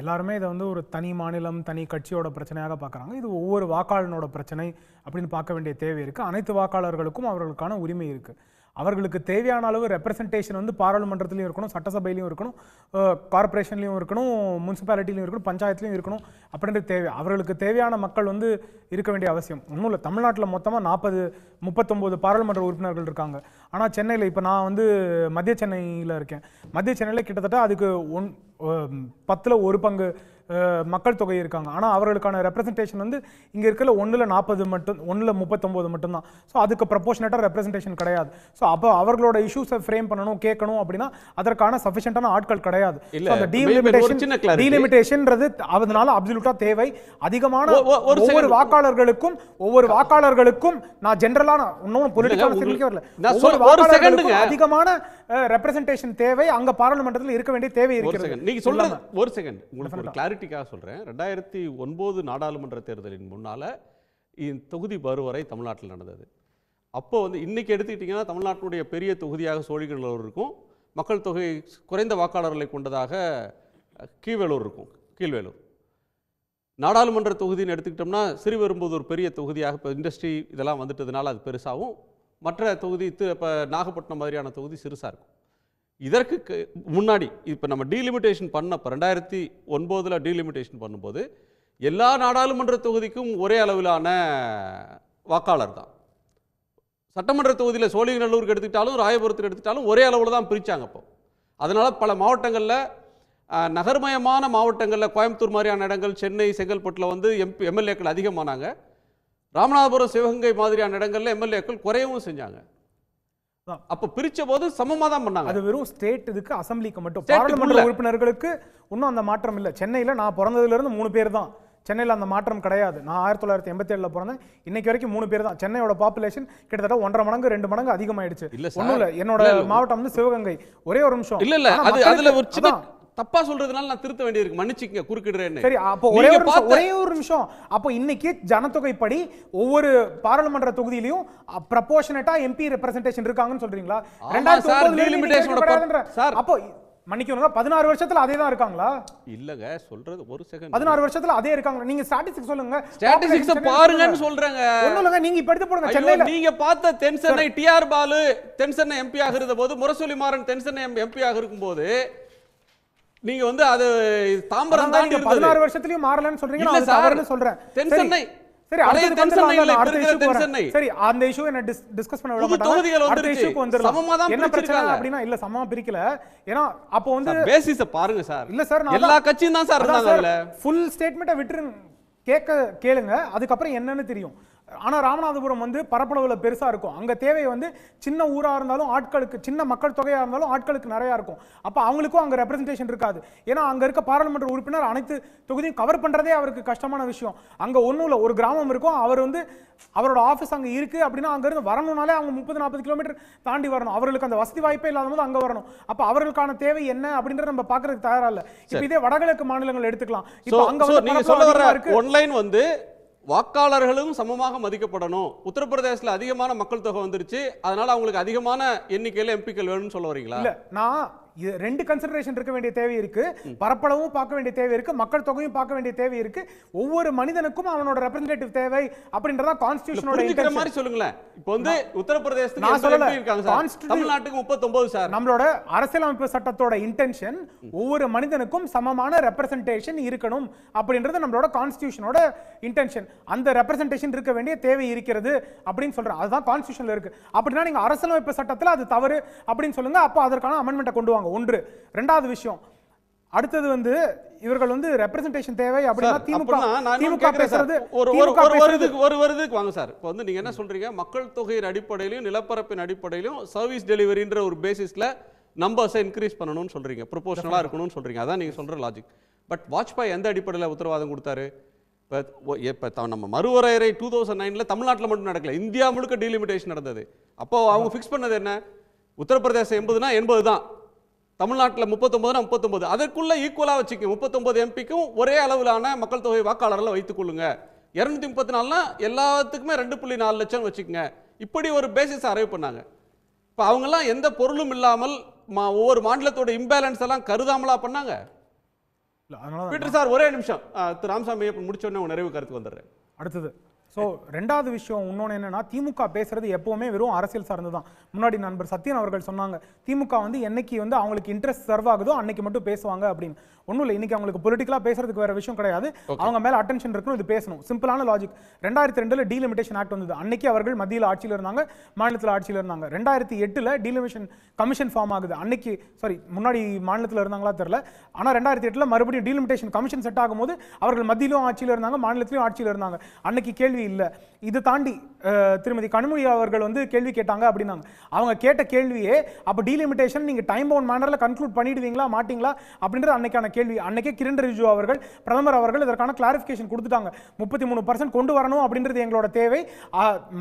எல்லாருமே இதை வந்து ஒரு தனி மாநிலம், தனி கட்சியோட பிரச்சனையாக பார்க்குறாங்க. இது ஒவ்வொரு வாக்காளனோட பிரச்சனை அப்படின்னு பார்க்க வேண்டிய தேவை இருக்குது. அனைத்து வாக்காளர்களுக்கும் அவர்களுக்கான உரிமை இருக்குது. அவர்களுக்கு தேவையான அளவு ரெப்ரசன்டேஷன் வந்து பாராளுமன்றத்திலையும் இருக்கணும், சட்டசபையிலையும் இருக்கணும், கார்பரேஷன்லையும் இருக்கணும், முனிசிபாலிட்டிலையும் இருக்கணும், பஞ்சாயத்துலையும் இருக்கணும் அப்படின்றது தேவை. அவர்களுக்கு தேவையான மக்கள் வந்து இருக்க வேண்டிய அவசியம் ஒன்றும் இல்லை. தமிழ்நாட்டில் மொத்தமாக 39 பாராளுமன்ற உறுப்பினர்கள் இருக்காங்க. ஆனால் சென்னையில் இப்போ நான் வந்து மத்திய சென்னையில் இருக்கேன். மத்திய சென்னையில் கிட்டத்தட்ட அதுக்கு 10ல் 1 பங்கு மக்கள் தொகை இருக்காங்க. ஆனால் அவர்களுக்கான ரெப்ரசன்டேஷன் வந்து இங்கே இருக்கிற 1ல் 40 மட்டும், 1ல் 39 மட்டும்தான். ஸோ அதுக்கு ப்ரப்போர்ஷனேட்டாக ரெப்ரசன்டேஷன் கிடையாது. ஸோ அப்போ அவர்களோட இஷ்யூஸை ஃப்ரேம் பண்ணணும், கேட்கணும் அப்படின்னா அதற்கான சஃபிஷியன்டான ஆட்கள் கிடையாது. அந்த டீலிமிட்டேஷன்ன்றது அதனால அப்சல்யூட்டா தேவை. அதிகமான ஒவ்வொரு வாக்காளர்களுக்கும் நான் ஜெனரலான இன்னும் பொலிட்டிக்கல் வரல, ஒவ்வொரு வாக்காளர்களுக்கும் அதிகமான ரெப்ரசன்டேஷன் தேவை. அங்க பாராளுமன்றத்தில் இருக்க வேண்டிய தேவை இருக்கிறது. நீங்க சொல்றது ஒரு செகண்ட் உங்களுக்கு ஒரு கிளாரிட்டிக்காக சொல்றேன். 2009 நாடாளுமன்ற தேர்தலின் முன்னால இந்த தொகுதி வருவரை தமிழ்நாட்டில் நடந்தது. அப்போ வந்து இன்னைக்கு எடுத்துக்கிட்டிங்கன்னா தமிழ்நாட்டினுடைய பெரிய தொகுதியாக சோழிங்கநல்லூர் இருக்கும், மக்கள் தொகை குறைந்த வாக்காளர்களை கொண்டதாக கீழ்வேலூர் இருக்கும். கீழ்வேலூர் நாடாளுமன்ற தொகுதின்னு எடுத்துக்கிட்டோம்னா ஸ்ரீபெரும்புதூர் பெரிய தொகுதியாக இப்போ இண்டஸ்ட்ரி இதெல்லாம் வந்துட்டதுனால அது பெருசாகவும், மற்ற தொகுதி இப்போ நாகப்பட்டினம் மாதிரியான தொகுதி சிறுசாக இருக்கும். இதற்கு முன்னாடி இப்போ நம்ம டீலிமிட்டேஷன் பண்ணப்போ 2009 டீலிமிட்டேஷன் பண்ணும்போது எல்லா நாடாளுமன்ற தொகுதிக்கும் ஒரே அளவிலான வாக்காளர் தான். சட்டமன்ற தொகுதியில் சோழிங்கநல்லூருக்கு எடுத்துக்கிட்டாலும் ராயபுரத்துக்கு எடுத்துக்கிட்டாலும் ஒரே அளவில் தான் பிரித்தாங்க. அப்போ அதனால் பல மாவட்டங்களில் நகர்மயமான மாவட்டங்களில் கோயம்புத்தூர் மாதிரியான இடங்கள், சென்னை, செங்கல்பட்டில் வந்து எம்எல்ஏக்கள் அதிகமானாங்க. ராமநாதபுரம், சிவகங்கை மாதிரியான இடங்களில் எம்எல்ஏக்கள் குறையவும் செஞ்சாங்க. அப்ப பிரிச்ச போது சமமா தான் பண்ணாங்க. அது வெறும் ஸ்டேட் இதுக்கு அசெம்பிளிக்கு மட்டும். பாராளுமன்ற உறுப்பினர்களுக்கு இன்னும் அந்த மாற்றம் இல்லை. சென்னையில் நான் பிறந்ததுல இருந்து 3 பேர் தான். சென்னையில் அந்த மாற்றம் கிடையாது. நான் 1987 பிறந்தேன். இன்னைக்கு வரைக்கும் 3 பேர் தான். சென்னையோட பாப்புலேஷன் கிட்டத்தட்ட 1.5 மடங்கு 2 மடங்கு அதிகமாயிடுச்சு. ஒன்றும் இல்லை, என்னோட மாவட்டம் வந்து சிவகங்கை. ஒரே ஒரு நிமிஷம். இல்ல அதுல ஒரு சின்ன தப்பா சொல்றதுனால நான் திருத்த வேண்டியிருக்கு, மன்னிச்சுங்க, குறுக்கிடுறேன்னு. சரி, அப்போ ஒரே ஒரு நிமிஷம். அப்போ இன்னைக்கு ஜனத்தொகைப்படி ஒவ்வொரு பாராளுமன்ற தொகுதியிலையும் ப்ரப்போர்ஷனேட்டா எம்பி ரெப்ரசன்டேஷன் இருக்காங்கன்னு சொல்றீங்களா? 2009 அப்போ மன்னிக்கணுங்க, 16 வருஷத்துல அதே தான் இருக்காங்களா? இல்லங்க, சொல்றது ஒரு செகண்ட். 16 வருஷத்துல அதே இருக்காங்க. நீங்க ஸ்டாட்டிஸ்டிக்ஸ் சொல்லுங்க. ஸ்டாட்டிஸ்டிக்ஸ் பாருங்கன்னு சொல்றேங்க. ஒண்ணும் இல்லங்க, நீங்க இப்ப எடுத்து போடுங்க. சென்னையில நீங்க பார்த்த தென்சென்னை டிஆர் பாலு தென்சென்னை எம்பி ஆக இருந்தபோது, முரசொலி மாறன் தென்சென்னை எம்பி ஆக இருக்கும்போது நீங்க வந்து அது தாம்பரம் தாண்டி 16 வருஷத்துலயும் மாறலன்னு சொல்றீங்க. நான் தவறுன்னு சொல்றேன். தென்சென்னை சரி, சரி, அந்த இஷ்யூ என்ன டிஸ்கஸ் பண்ண விட மாட்டாங்க. அடுத்த இஷ்யூக்கு வந்துறலாம். என்ன பிரச்சனை அப்படினா இல்ல சமமா பிரிக்கல. ஏனா அப்போ வந்து பேசிஸ பாருங்க சார். இல்ல சார், எல்லா கட்சியும் தான் சார் இருந்தாங்க. அதுல ஃபுல் ஸ்டேட்மென்ட்ட விட்டுருங்க, கேளுங்க, அதுக்கு அப்புறம் என்னன்னு தெரியும். ஆனா ராமநாதபுரம் வந்து பரப்பளவுல பெருசா இருக்கும். அங்க தேவை வந்து சின்ன ஊரா இருந்தாலும் ஆட்களுக்கு, சின்ன மக்கள் தொகையா இருந்தாலும் ஆட்களுக்கு நிறைய இருக்கும். அப்ப அவங்களுக்கும் அங்க ரெப்ரசன்டேஷன் இருக்காது. ஏன்னா அங்க இருக்க பாராளுமன்ற உறுப்பினர் அனைத்து தொகுதியும் கவர் பண்றதே அவருக்கு கஷ்டமான விஷயம். அங்க ஒன்றும் இல்லை, ஒரு கிராமம் இருக்கும், அவர் வந்து அவரோட ஆஃபீஸ் அங்கே இருக்குது அப்படின்னா அங்கேருந்து வரணும்னாலே அவங்க 30-40 கிலோமீட்டர் தாண்டி வரணும். அவர்களுக்கு அந்த வசதி வாய்ப்பே இல்லாத போது அங்கே வரணும். அப்போ அவர்களுக்கான தேவை என்ன அப்படின்றத நம்ம பார்க்கறதுக்கு தயாரா இல்லை. இப்போ இதே வடகிழக்கு மாநிலங்கள் எடுத்துக்கலாம். இப்போ அங்கே வந்து ஒன்லைன் வந்து வாக்காளர்களும் சமமாக மதிக்கப்படணும். உத்தரப்பிரதேசத்தில் அதிகமான மக்கள் தொகை வந்துருச்சு, அதனால அவங்களுக்கு அதிகமான எண்ணிக்கையில் எம்பிக்கள் வேணும்னு சொல்ல வரீங்களா? இல்லை, நான் ரெண்டு கன்சிடரேஷன் இருக்க வேண்டிய தேவை இருக்கு. பரப்பளவும் பார்க்க வேண்டிய தேவை இருக்கு, மக்கள் தொகையும் பார்க்க வேண்டிய தேவை இருக்கு. ஒவ்வொரு மனிதனுக்கும் அவனோட ரெப்ரசன்டேட்டிவ் தேவை அப்படின்றத கான்ஸ்டிடியூஷனோட இன்டென்ஷன் மாதிரி சொல்லுங்களே. இப்போ வந்து உத்தரப்பிரதேசத்துக்கு நான் சொல்லல, தமிழ்நாட்டுக்கு 39 சார். நம்மளோட அரசியலமைப்பு சட்டத்தோட இன்டென்ஷன் ஒவ்வொரு மனிதனுக்கும் சமமான ரெப்ரசன்டேஷன் இருக்கணும் அப்படின்றது நம்மளோட கான்ஸ்டிடியூஷனோட இன்டென்ஷன். அந்த ரெப்ரசன்டேஷன் இருக்க வேண்டிய தேவை இருக்கிறது அப்படின்னு சொல்றேன். அதுதான் கான்ஸ்டிடியூஷன்ல இருக்கு. அப்படின்னா நீங்க அரசியலமைப்பு சட்டத்தில் அது தவறு அப்படின்னு சொல்லுங்க. அப்போ அதற்கான அமெண்ட்மெண்ட்டை கொண்டு வாங்க. ஒன்று. இரண்டாவது விஷயம், அடுத்தது வந்து இவர்கள் வந்து ரெப்ரசன்டேஷன் தேவை அப்படினா திமுக பேசுறது ஒரு வருதுக்கு வாங்க சார். இப்போ வந்து நீங்க என்ன சொல்றீங்க, மக்கள் தொகையின் அடிப்படையிலும் நிலப்பரப்பின் அடிப்படையிலும் சர்வீஸ் டெலிவரின்ற ஒரு பேசிஸ்ல நம்பர்ஸை இன்க்ரீஸ் பண்ணணும்னு சொல்றீங்க, ப்ரொபோஷனலா இருக்கணும்னு சொல்றீங்க. அதான் நீங்க சொல்ற லாஜிக். பட் வாஜ்பாய் எந்த அடிப்படையில் உத்தரவாதம் கொடுத்தாரு? இப்போ நம்ம மறுவரையறை 2009 தமிழ்நாட்டில் மட்டும் நடக்கல, இந்தியா முழுக்க டீலிமிட்டேஷன் நடந்தது. அப்போ அவங்க ஃபிக்ஸ் பண்ணது என்ன? உத்தரப்பிரதேசம் 80னா 80 தான், தமிழ்நாட்டில் 39னா 39. அதற்குள்ள ஈக்குவலா வச்சுக்க, 39 எம்பிக்கும் ஒரே அளவிலான மக்கள் தொகை வாக்காளர்களை வைத்துக் கொள்ளுங்க. 234னா எல்லாத்துக்குமே 2.4 லட்சம் வச்சுக்கோங்க. இப்படி ஒரு பேசிஸ் அரைவ் பண்ணாங்க. இப்போ அவங்கெல்லாம் எந்த பொருளும் இல்லாமல் ஒவ்வொரு மாநிலத்தோட இம்பேலன்ஸ் எல்லாம் கருதாமலா பண்ணாங்க. பீட்டர் சார் ஒரே நிமிஷம், திரு ராமசாமி முடிச்ச உடனே நிறைவு கருத்து வந்துடுறேன். அடுத்தது ஸோ ரெண்டாவது விஷயம் இன்னொன்று என்னன்னா, திமுக பேசுறது எப்பவுமே வெறும் அரசியல் சார்ந்து தான். முன்னாடி நண்பர் சத்யன் அவர்கள் சொன்னாங்க, திமுக வந்து என்னைக்கு வந்து அவங்களுக்கு இன்ட்ரெஸ்ட் சர்வ் ஆகுதோ அன்னைக்கு மட்டும் பேசுவாங்க அப்படின்னு. ஒன்றும் இல்லை, இன்னைக்கு அவங்களுக்கு பொலிட்டிக்கலாக பேசுறதுக்கு வேற விஷயம் கிடையாது. அவங்க மேலே அட்டென்ஷன் இருக்கணும், இது பேசணும். சிம்பிளான லாஜிக். 2002 டீலிமிட்டேஷன் ஆக்ட் வந்தது. அன்னைக்கு அவர்கள் மத்தியில் ஆட்சியில் இருந்தாங்க, மாநிலத்தில் ஆட்சியில் இருந்தாங்க. 2008 டீலிமிட்டேஷன் கமிஷன் ஃபார்ம் ஆகுது. அன்னைக்கு முன்னாடி மாநிலத்தில் இருந்தாங்களா தெரியல, ஆனால் 2008 மறுபடியும் டீலிமிட்டேஷன் கமிஷன் செட் ஆகும்போது அவர்கள் மத்தியிலும் ஆட்சியில் இருந்தாங்க, மாநிலத்திலும் ஆட்சியில் இருந்தாங்க. அன்னைக்கு கேள்வி இல்லை. இது தாண்டி திருமதி கனிமொழி அவர்கள் வந்து கேள்வி கேட்டாங்க அப்படின்னாங்க. அவங்க கேட்ட கேள்வியே அப்போ டீலிமிட்டேஷன் நீங்கள் டைம் பவுண்ட் மேனரில் கன்க்ளூட் பண்ணிடுவீங்களா மாட்டீங்களா அப்படின்றது அன்னைக்கான கேள்வி. அன்னைக்கே கிரண் ரிஜிஜு அவர்கள், பிரதமர் அவர்கள் இதற்கான கிளாரிஃபிகேஷன் கொடுத்துட்டாங்க. 33% கொண்டு வரணும் அப்படின்றது எங்களோட தேவை,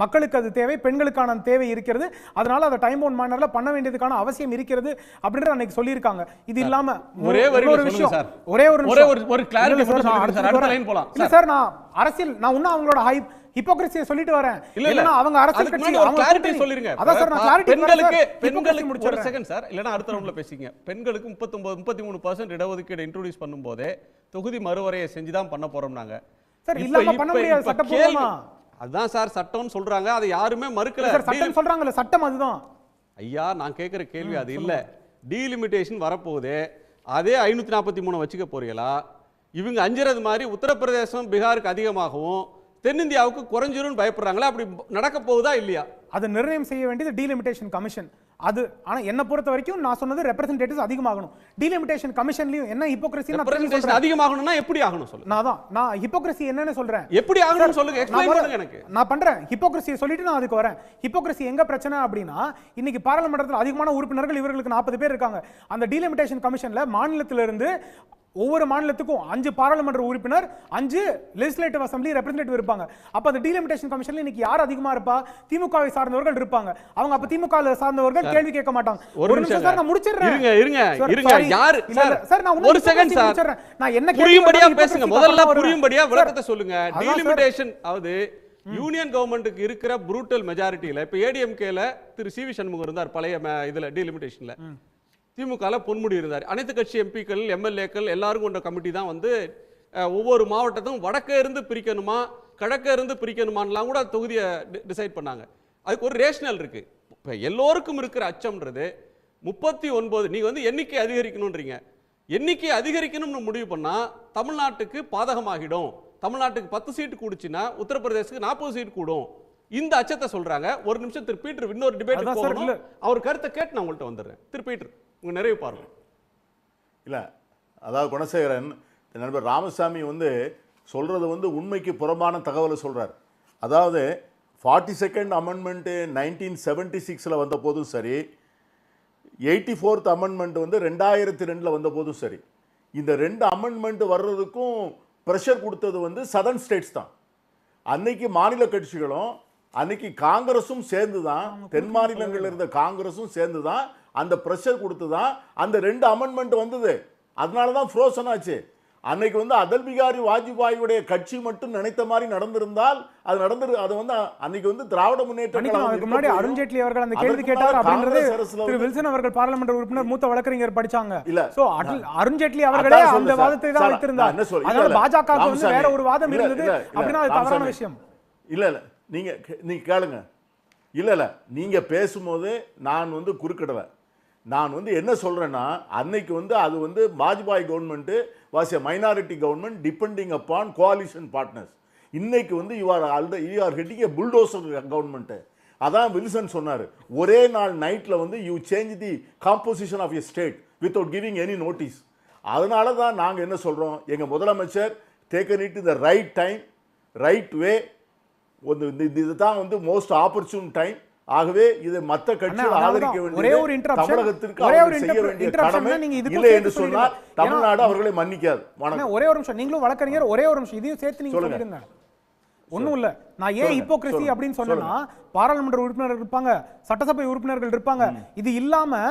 மக்களுக்கு அது தேவை, பெண்களுக்கான தேவை இருக்கிறது, அதனால அதை டைம் பவுண்ட் மேனரில் பண்ண வேண்டியதுக்கான அவசியம் இருக்கிறது அப்படின்றது அன்னைக்கு சொல்லியிருக்காங்க. இது இல்லாம ஒரே ஒரு விஷயம், ஒரே ஒரு கிளாரிட்டி போலாம் இல்ல சார், நான் அரசியல் நான் இன்னும் அவங்களோட ஹிப்போக்ரசியை சொல்லிட்டு வரேன். இல்லனா அவங்க அரசியல் கட்சி ஒரு கிளாரிட்டி சொல்லிருங்க. அதான் சார் நான் கிளாரிட்டி பெண்களுக்கு ஒரு செகண்ட் சார், இல்லனா அடுத்த ரவுண்ட்ல பேசிங்க. பெண்களுக்கு 33% இடஒதுக்கீடு இன்ட்ரோ듀ஸ் பண்ணும்போதே தொகுதி மறுவரையை செஞ்சு தான் பண்ண போறோம் நாங்க. சார் இல்லாம பண்ண முடியாது, சட்டப்பூர்வமா. அதான் சார் சட்டம்னு சொல்றாங்க, அதை யாருமே மறுக்கல. சார் சட்டம் சொல்றாங்கல, சட்டம் அதுதான். ஐயா நான் கேக்குற கேள்வி அது இல்ல. டீலிமிட்டேஷன் வரப்போகுது, அதே 543 வச்சுக்க போறீங்களா? இவங்க அஞ்சுறது மாதிரி உத்தரப்பிரதேசம் பீகாருக்கு அதிகமாகவும் தென்னிந்தியாவுக்கு குறைஞ்சிரும் பயப்படுறாங்களா? அப்படி நடக்க போகுதா இல்லையா? அதை நிர்ணயம் செய்ய வேண்டியது டீலிமிட்டேஷன் கமிஷன். அது ஆனா என்ன பொறுத்த வரைக்கும் நான் சொன்னது ரெப்ரசன்டேட்டிவ்ஸ் அதிகமாகணும். டீலிமிட்டேஷன் கமிஷன்லயும் என்ன ஹிப்போக்ரசி அதிகமாகணும்னா எப்படி ஆகணும் சொல்லுங்க. நான் ஹிப்போக்ரசி என்னன்னு சொல்றேன். எப்படி ஆகணும்னு சொல்லுங்க, எக்ஸ்பிளைன் பண்ணுங்க எனக்கு. நான் பண்றேன் ஹிப்போக்ரசியை சொல்லிட்டு நான் அதுக்கு வரேன். ஹிப்போக்ரசி எங்க பிரச்சனை அப்படின்னா, இன்னைக்கு பாராளுமன்றத்தில் அதிகமான உறுப்பினர்கள், இவர்களுக்கு 40 பேர் இருக்காங்க. அந்த டீலிமிட்டேஷன் கமிஷன்ல மாநிலத்திலிருந்து ஒவ்வொரு மாநிலத்துக்கும் 5 பாராளுமன்ற உறுப்பினர், 5 லெஜிஸ்லேட்டிவ் அசெம்பிளி ரெப்ரசன்டேட்டிவ் இருப்பாங்க. அப்ப அந்த டீலிமிட்டேஷன் கமிஷன்ல இன்னைக்கு யார் அதிகமா இருப்பா? திமுகவை சார்ந்தவர்கள் இருப்பாங்க. அவங்க அப்ப திமுக சார்ந்தவர்கள் கேள்வி கேட்க மாட்டாங்க. ஒரு நிமிஷம் சார், நான் முடிச்சிடுறேன். இருங்க யார் சார், நான் ஒரு செகண்ட் சார், நான் என்ன புரியும்படியா பேசுங்க. முதல்ல புரியும்படியா விளக்கத்தை சொல்லுங்க. டீலிமிட்டேஷன் அதாவது யூனியன் கவர்மெண்ட்டுக்கு இருக்கிற ப்ரூட்டல் மெஜாரிட்டியில இப்ப ஏடிஎம்கேல திரு சிவி சண்முகம் இருந்தார் பழைய இதுல டீலிமிட்டேஷன்ல. திமுகல பொன்முடி இருந்தார். அனைத்து கட்சி எம்பிக்கள், எம்எல்ஏக்கள் எல்லாரும் கொண்ட கமிட்டி தான் வந்து ஒவ்வொரு மாவட்டத்தும் வடக்கே இருந்து பிரிக்கணுமா கிழக்கே இருந்து பிரிக்கணுமான்லாம் கூட தொகுதியை டிசைட் பண்ணாங்க. அதுக்கு ஒரு ரேஷனல் இருக்கு. இப்போ எல்லோருக்கும் இருக்கிற அச்சம்ன்றது 39. நீங்க வந்து எண்ணிக்கை அதிகரிக்கணும்ன்றீங்க. எண்ணிக்கை அதிகரிக்கணும்னு முடிவு பண்ணா தமிழ்நாட்டுக்கு பாதகமாகிடும். தமிழ்நாட்டுக்கு 10 சீட்டு கூடுச்சுன்னா உத்தரப்பிரதேசத்துக்கு 40 சீட் கூடும். இந்த அச்சத்தை சொல்றாங்க. ஒரு நிமிஷம் திரு பீட்டர் இன்னொரு டிபேட் போகணும். அவர் கருத்தை கேட்டு நான் உங்கள்கிட்ட வந்துடுறேன். திரு பீட்டர் உங்க நிறைவு பார்வை. இல்லை, அதாவது குணசேகரன் நண்பர் ராமசாமி வந்து சொல்றது வந்து உண்மைக்கு புறம்பான தகவலை சொல்றார். அதாவது 42nd அமெண்ட்மெண்ட்டு 1976 வந்த போதும் சரி, 84th அமெண்ட்மெண்ட் வந்து 2002 வந்த போதும் சரி, இந்த 2 அமெண்ட்மெண்ட் வர்றதுக்கும் ப்ரெஷர் கொடுத்தது வந்து சதர்ன் ஸ்டேட்ஸ் தான். அன்னைக்கு மாநில கட்சிகளும் அன்னைக்கு காங்கிரஸும் சேர்ந்து தான், தென் மாநிலங்களில் இருந்த காங்கிரஸும் சேர்ந்து தான் அந்த ப்ரெஷர் கொடுத்து தான் அந்த 2 அமெண்ட்மெண்ட் வந்தது. அதனால தான் ஃப்ரோசன் ஆச்சு. அன்னைக்கு வந்து அடல் பிகாரி வாஜ்பாயுடைய கட்சி மட்டும் நினைத்த மாதிரி நடந்திருந்தால் அது வந்து அன்னைக்கு வந்து திராவிட முன்னேற்ற முன்னாடி அருண் ஜேட்லி அவர்கள் அந்த கேள்வி கேட்டார் அப்படின்றது திரு வில்சன் அவர்கள் பாராளுமன்ற உறுப்பினர் மூத்த வழக்கறிஞர் படிச்சாங்க. இல்ல சோ அருண் ஜேட்லி அவர்களே அந்த வாதத்தை தான் வைத்திருந்தார். அதனால பாஜகவுக்கு வந்து வேற ஒரு வாதம் இருந்தது அப்படினா அது தவறான விஷயம். இல்ல நீங்க கேளுங்க. இல்ல நீங்க பேசும்போது நான் வந்து குறுக்கிடல. நான் வந்து என்ன சொல்றேன்னா, அன்னைக்கு வந்து அது வந்து Vajpayee government was a minority government depending upon coalition partners. இன்னைக்கு வந்து you are heading a bulldozer government. அதான் வில்சன் சொன்னார், ஒரே நாள் நைட்ல வந்து you change the composition of a state without giving any notice. அதனால தான் நாங்கள் என்ன சொல்றோம், எங்க முதலமைச்சர் taken it the right time, right way. இதுதான் வந்து மோஸ்ட் ஆப்பர்ச்சுன் டைம். ஆகவே இதை மற்ற கட்சிகள் ஆதரிக்க வேண்டிய தமிழகத்திற்கு செய்ய வேண்டிய கடமை இல்லை என்று சொன்னால் தமிழ்நாடு அவர்களை மன்னிக்காது. ஒரே ஒரு நிமிஷம், நீங்களும் வழக்கறிஞர், ஒரே ஒரு நிமிஷம் இதையும் சேர்த்து நீங்க சொல்லிடுங்க. ஒன்றும் இல்லை, நான் ஏன் ஹிப்போக்ரசி அப்படின்னு சொன்னா, பாராளுமன்ற உறுப்பினர்கள் இருப்பாங்க, சட்டசபை உறுப்பினர்கள் இருப்பாங்க. இது இல்லாம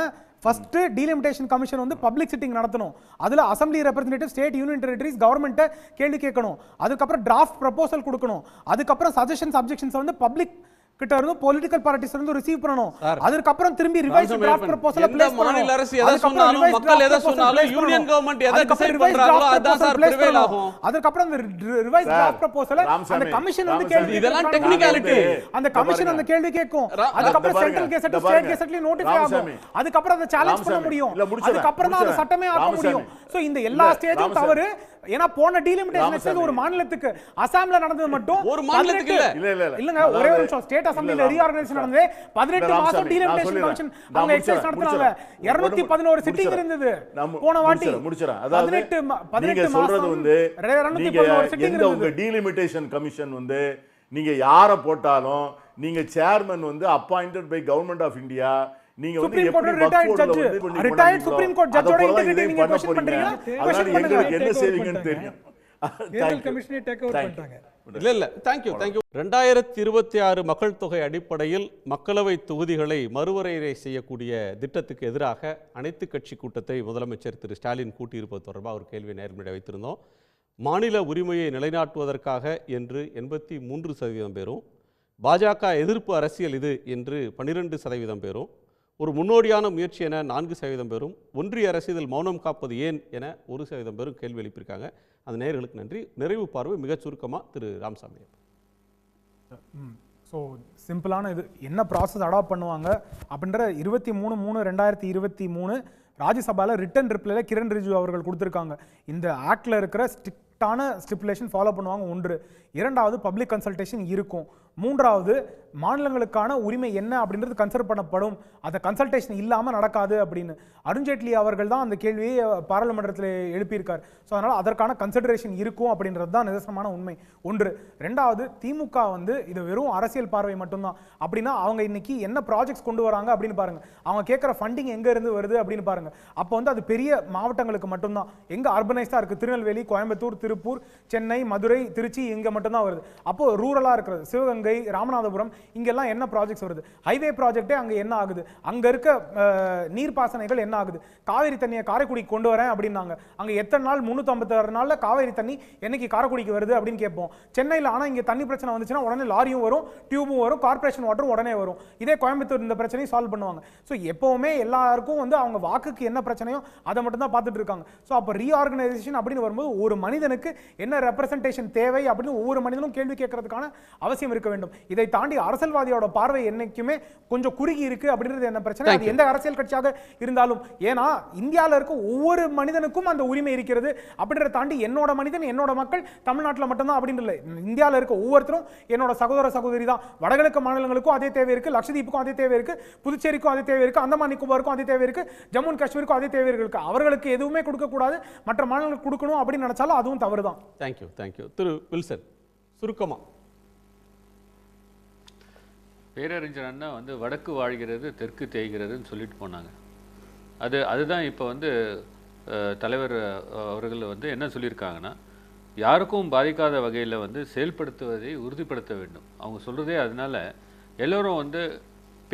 ஃபர்ஸ்ட் டீலிமிட்டேஷன் கமிஷன் வந்து பப்ளிக் சிட்டிங் நடத்தணும். அதுல assembly representative, state union territories, கவர்மெண்ட்டை கேள்வி கேட்கணும். அதுக்கப்புறம் டிராஃப்ட் ப்ரப்போசல் கொடுக்கணும். அதுக்கப்புறம் சஜஷன்ஸ் அப்ஜெக்ஷன்ஸ் வந்து பப்ளிக் கிட்ட இருந்து பொலிட்டிக்கல் பார்ட்டிஸ் இருந்து ரிசீவ் பண்ணனும். அதுக்கு அப்புறம் திரும்பி ரிவைஸ் டிராஃப்ட் ப்ரொபோசலை பிளேஸ் பண்ணனும். மாநில அரசு எதை சொன்னாலும் மக்கள் எதை சொன்னாலும் யூனியன் கவர்மெண்ட் எதை டிசைட் பண்றாங்களோ அதான் சார் பிரிவேல் ஆகும். அதுக்கு அப்புறம் அந்த ரிவைஸ் டிராஃப்ட் ப்ரொபோசலை அந்த கமிஷன் வந்து கேள்வி, இதெல்லாம் டெக்னிக்காலிட்டி. அந்த கமிஷன் அந்த கேள்வி கேட்கும். அதுக்கு அப்புறம் சென்ட்ரல் கெசெட் ஸ்டேட் கெசெட்ல நோட்டிஃபை ஆகும். அதுக்கு அப்புறம் அதை சேலஞ்ச் பண்ண முடியும். அதுக்கு அப்புறம் தான் அந்த சட்டமே ஆக்க முடியும். சோ இந்த எல்லா ஸ்டேஜும் தவறு. ஏன்னா போன டீலிமிட்டேஷன் எக்ஸைஸ் ஒரு மாநிலத்துக்கு அசாம்ல நடந்தது மட்டும் ஒரு மாநிலத்துக்கு இல்லங்க, ஒரே ஒரு நிமிஷம். ஸ்டேட் அசெம்பிளில ரீஆர்கனைசேஷன் நடந்தது 18 மாசம் டீலிமிட்டேஷன் கமிஷன் அவங்க எக்ஸைஸ் நடத்துறாங்க. 211 சிட்டிங் இருந்தது போன வாட்டி. முடிச்சறேன். அதாவது 18 சொல்றது வந்து 211 சிட்டிங் இருந்தது. உங்க டீலிமிட்டேஷன் கமிஷன் வந்து நீங்க யாரை போட்டாலும் நீங்க சேர்மன் வந்து appointed by government of India. நீங்க வந்து எப்படி ரிட்டையர்ட் சுப்ரீம் கோர்ட் ஜட்ஜோட இன்டெகிரிட்டி நீங்க क्वेश्चन பண்றீங்க. क्वेश्चन பண்ணுங்க என்ன செய்வீங்கன்னு தெரியும். தேர்தல் கமிஷனை டேக் ஓவர் பண்ணிட்டாங்க. இல்ல தேங்க் யூ 2026 மக்கள் தொகை அடிப்படையில் மக்களவை தொகுதிகளை மறுவரையறை செய்யக்கூடிய திட்டத்துக்கு எதிராக அனைத்து கட்சி கூட்டத்தை முதலமைச்சர் திரு ஸ்டாலின் கூட்டியிருப்பது தொடர்பாக ஒரு கேள்வி நேர்மையை வைத்திருந்தோம். மாநில உரிமையை நிலைநாட்டுவதற்காக என்று 83% பேரும், பாஜக எதிர்ப்பு அரசியல் இது என்று 12% பேரும், ஒரு முன்னோடியான முயற்சி என 4% பேரும், ஒன்றிய அரசு இதில் மௌனம் காப்பது ஏன் என 1% பேரும் கேள்வி எழுப்பியிருக்காங்க. அந்த நேயர்களுக்கு நன்றி. நிறைவு பார்வை மிகச் சுருக்கமாக திரு ராமசாமி. ஸோ சிம்பிளான இது என்ன ப்ராசஸ் அடாப்ட் பண்ணுவாங்க அப்படின்ற 23/3/2023 ராஜ்யசபாவில் ரிட்டன் ரிப்ளைல கிரண் ரிஜிஜு அவர்கள் கொடுத்துருக்காங்க. இந்த ஆக்டில் இருக்கிற ஸ்ட்ரிக்டான ஸ்டிப்புலேஷன் ஃபாலோ பண்ணுவாங்க. ஒன்று. இரண்டாவது, பப்ளிக் கன்சல்டேஷன் இருக்கும். மூன்றாவது, மாநிலங்களுக்கான உரிமை என்ன அப்படின்றது கன்சிடர் பண்ணப்படும். அந்த கன்சல்டேஷன் இல்லாமல் நடக்காது அப்படின்னு அருண்ஜேட்லி அவர்கள் தான் அந்த கேள்வியை பாராளுமன்றத்தில் எழுப்பியிருக்கார். ஸோ அதனால் அதற்கான கன்சிடரேஷன் இருக்கும் அப்படின்றது தான் நிதர்சனமான உண்மை. ஒன்று. ரெண்டாவது, திமுக வந்து இது வெறும் அரசியல் பார்வை மட்டும்தான். அப்படின்னா அவங்க இன்னைக்கு என்ன ப்ராஜெக்ட்ஸ் கொண்டு வராங்க அப்படின்னு பாருங்க. அவங்க கேட்குற ஃபண்டிங் எங்கே இருந்து வருது அப்படின்னு பாருங்க. அப்போ வந்து அது பெரிய மாவட்டங்களுக்கு மட்டும்தான். எங்கே அர்பனைஸ்டாக இருக்குது, திருநெல்வேலி, கோயம்புத்தூர், திருப்பூர், சென்னை, மதுரை, திருச்சி, இங்கே மட்டும்தான் வருது. அப்போது ரூரலாக இருக்கிறது சிவகங்கை, ராமநாதபுரம், இங்கெல்லாம் என்ன ப்ராஜெக்ட்ஸ் வருது? ஹைவே ப்ராஜெக்டே அங்கே என்ன ஆகுது? அங்கே இருக்க நீர்ப்பாசனைகள் என்ன ஆகுது? காவேரி தண்ணியை காரைக்குடிக்கு கொண்டு வரேன் அப்படின்னாங்க. அங்கே எத்தனை நாள்? 356 நாளில் காவேரி தண்ணி என்னைக்கு காரைக்குடிக்கு வருது அப்படின்னு கேட்போம். சென்னையில் ஆனால் இங்கே தண்ணி பிரச்சனை வந்துச்சுன்னா உடனே லாரியும் வரும், டியூபும் வரும், கார்பரேஷன் வாட்டரும் உடனே வரும். இதே கோயம்புத்தூர் இந்த பிரச்சனையும் சால்வ் பண்ணுவாங்க. ஸோ எப்போவுமே எல்லாருக்கும் வந்து அவங்க வாக்குக்கு என்ன பிரச்சனையோ அதை மட்டும் தான் பார்த்துட்டு இருக்காங்க. ஸோ அப்போ ரீஆர்கனைசேஷன் அப்படின்னு வரும்போது ஒரு மனிதனுக்கு என்ன ரெப்ரசன்டேஷன் தேவை அப்படின்னு ஒவ்வொரு மனிதனும் கேள்வி கேட்கறதுக்கான அவசியம் இருக்க வேண்டும். இதை தாண்டி அரசியல்வாதியோட பார்வை என்னைக்குமே கொஞ்சம் குறுகி இருக்கு அப்படின்றது என்ன பிரச்சனை? அது எந்த அரசியல் கட்சியாக இருந்தாலும். ஏன்னா இந்தியாவில் இருக்க ஒவ்வொரு மனிதனுக்கும் அந்த உரிமை இருக்கிறது அப்படின்றத தாண்டி என்னோட மனிதன், என்னோட மக்கள் தமிழ்நாட்டில் மட்டும்தான் அப்படின்னு இல்லை. இந்தியாவில் இருக்க ஒவ்வொருத்தரும் என்னோட சகோதர சகோதரி தான். வடகிழக்கு மாநிலங்களுக்கும் அதே தேவை இருக்கு, லட்சதீப்புக்கும் அதே தேவை இருக்கு, புதுச்சேரிக்கும் அதே தேவை இருக்கு, அந்தமான் நிக்கோபாருக்கும் அதே தேவை இருக்கு, ஜம்மு அண்ட் காஷ்மீருக்கும் அதே தேவை இருக்கு. அவர்களுக்கு எதுவுமே கொடுக்கக்கூடாது, மற்ற மாநிலங்களுக்கு கொடுக்கணும் அப்படின்னு நினைச்சாலும் அதுவும் தவறு தான். தேங்க்யூ. திரு வில்சன் சுருக்கமா. பேரறிஞர் அண்ணா வந்து வடக்கு வாழ்கிறது தெற்கு தேய்கிறதுன்னு சொல்லிட்டு போனாங்க. அதுதான் இப்போ வந்து தலைவர் அவர்கள் வந்து என்ன சொல்லியிருக்காங்கன்னா, யாருக்கும் பாதிக்காத வகையில் வந்து செயல்படுத்துவதை உறுதிப்படுத்த வேண்டும். அவங்க சொல்கிறதே அதனால எல்லோரும் வந்து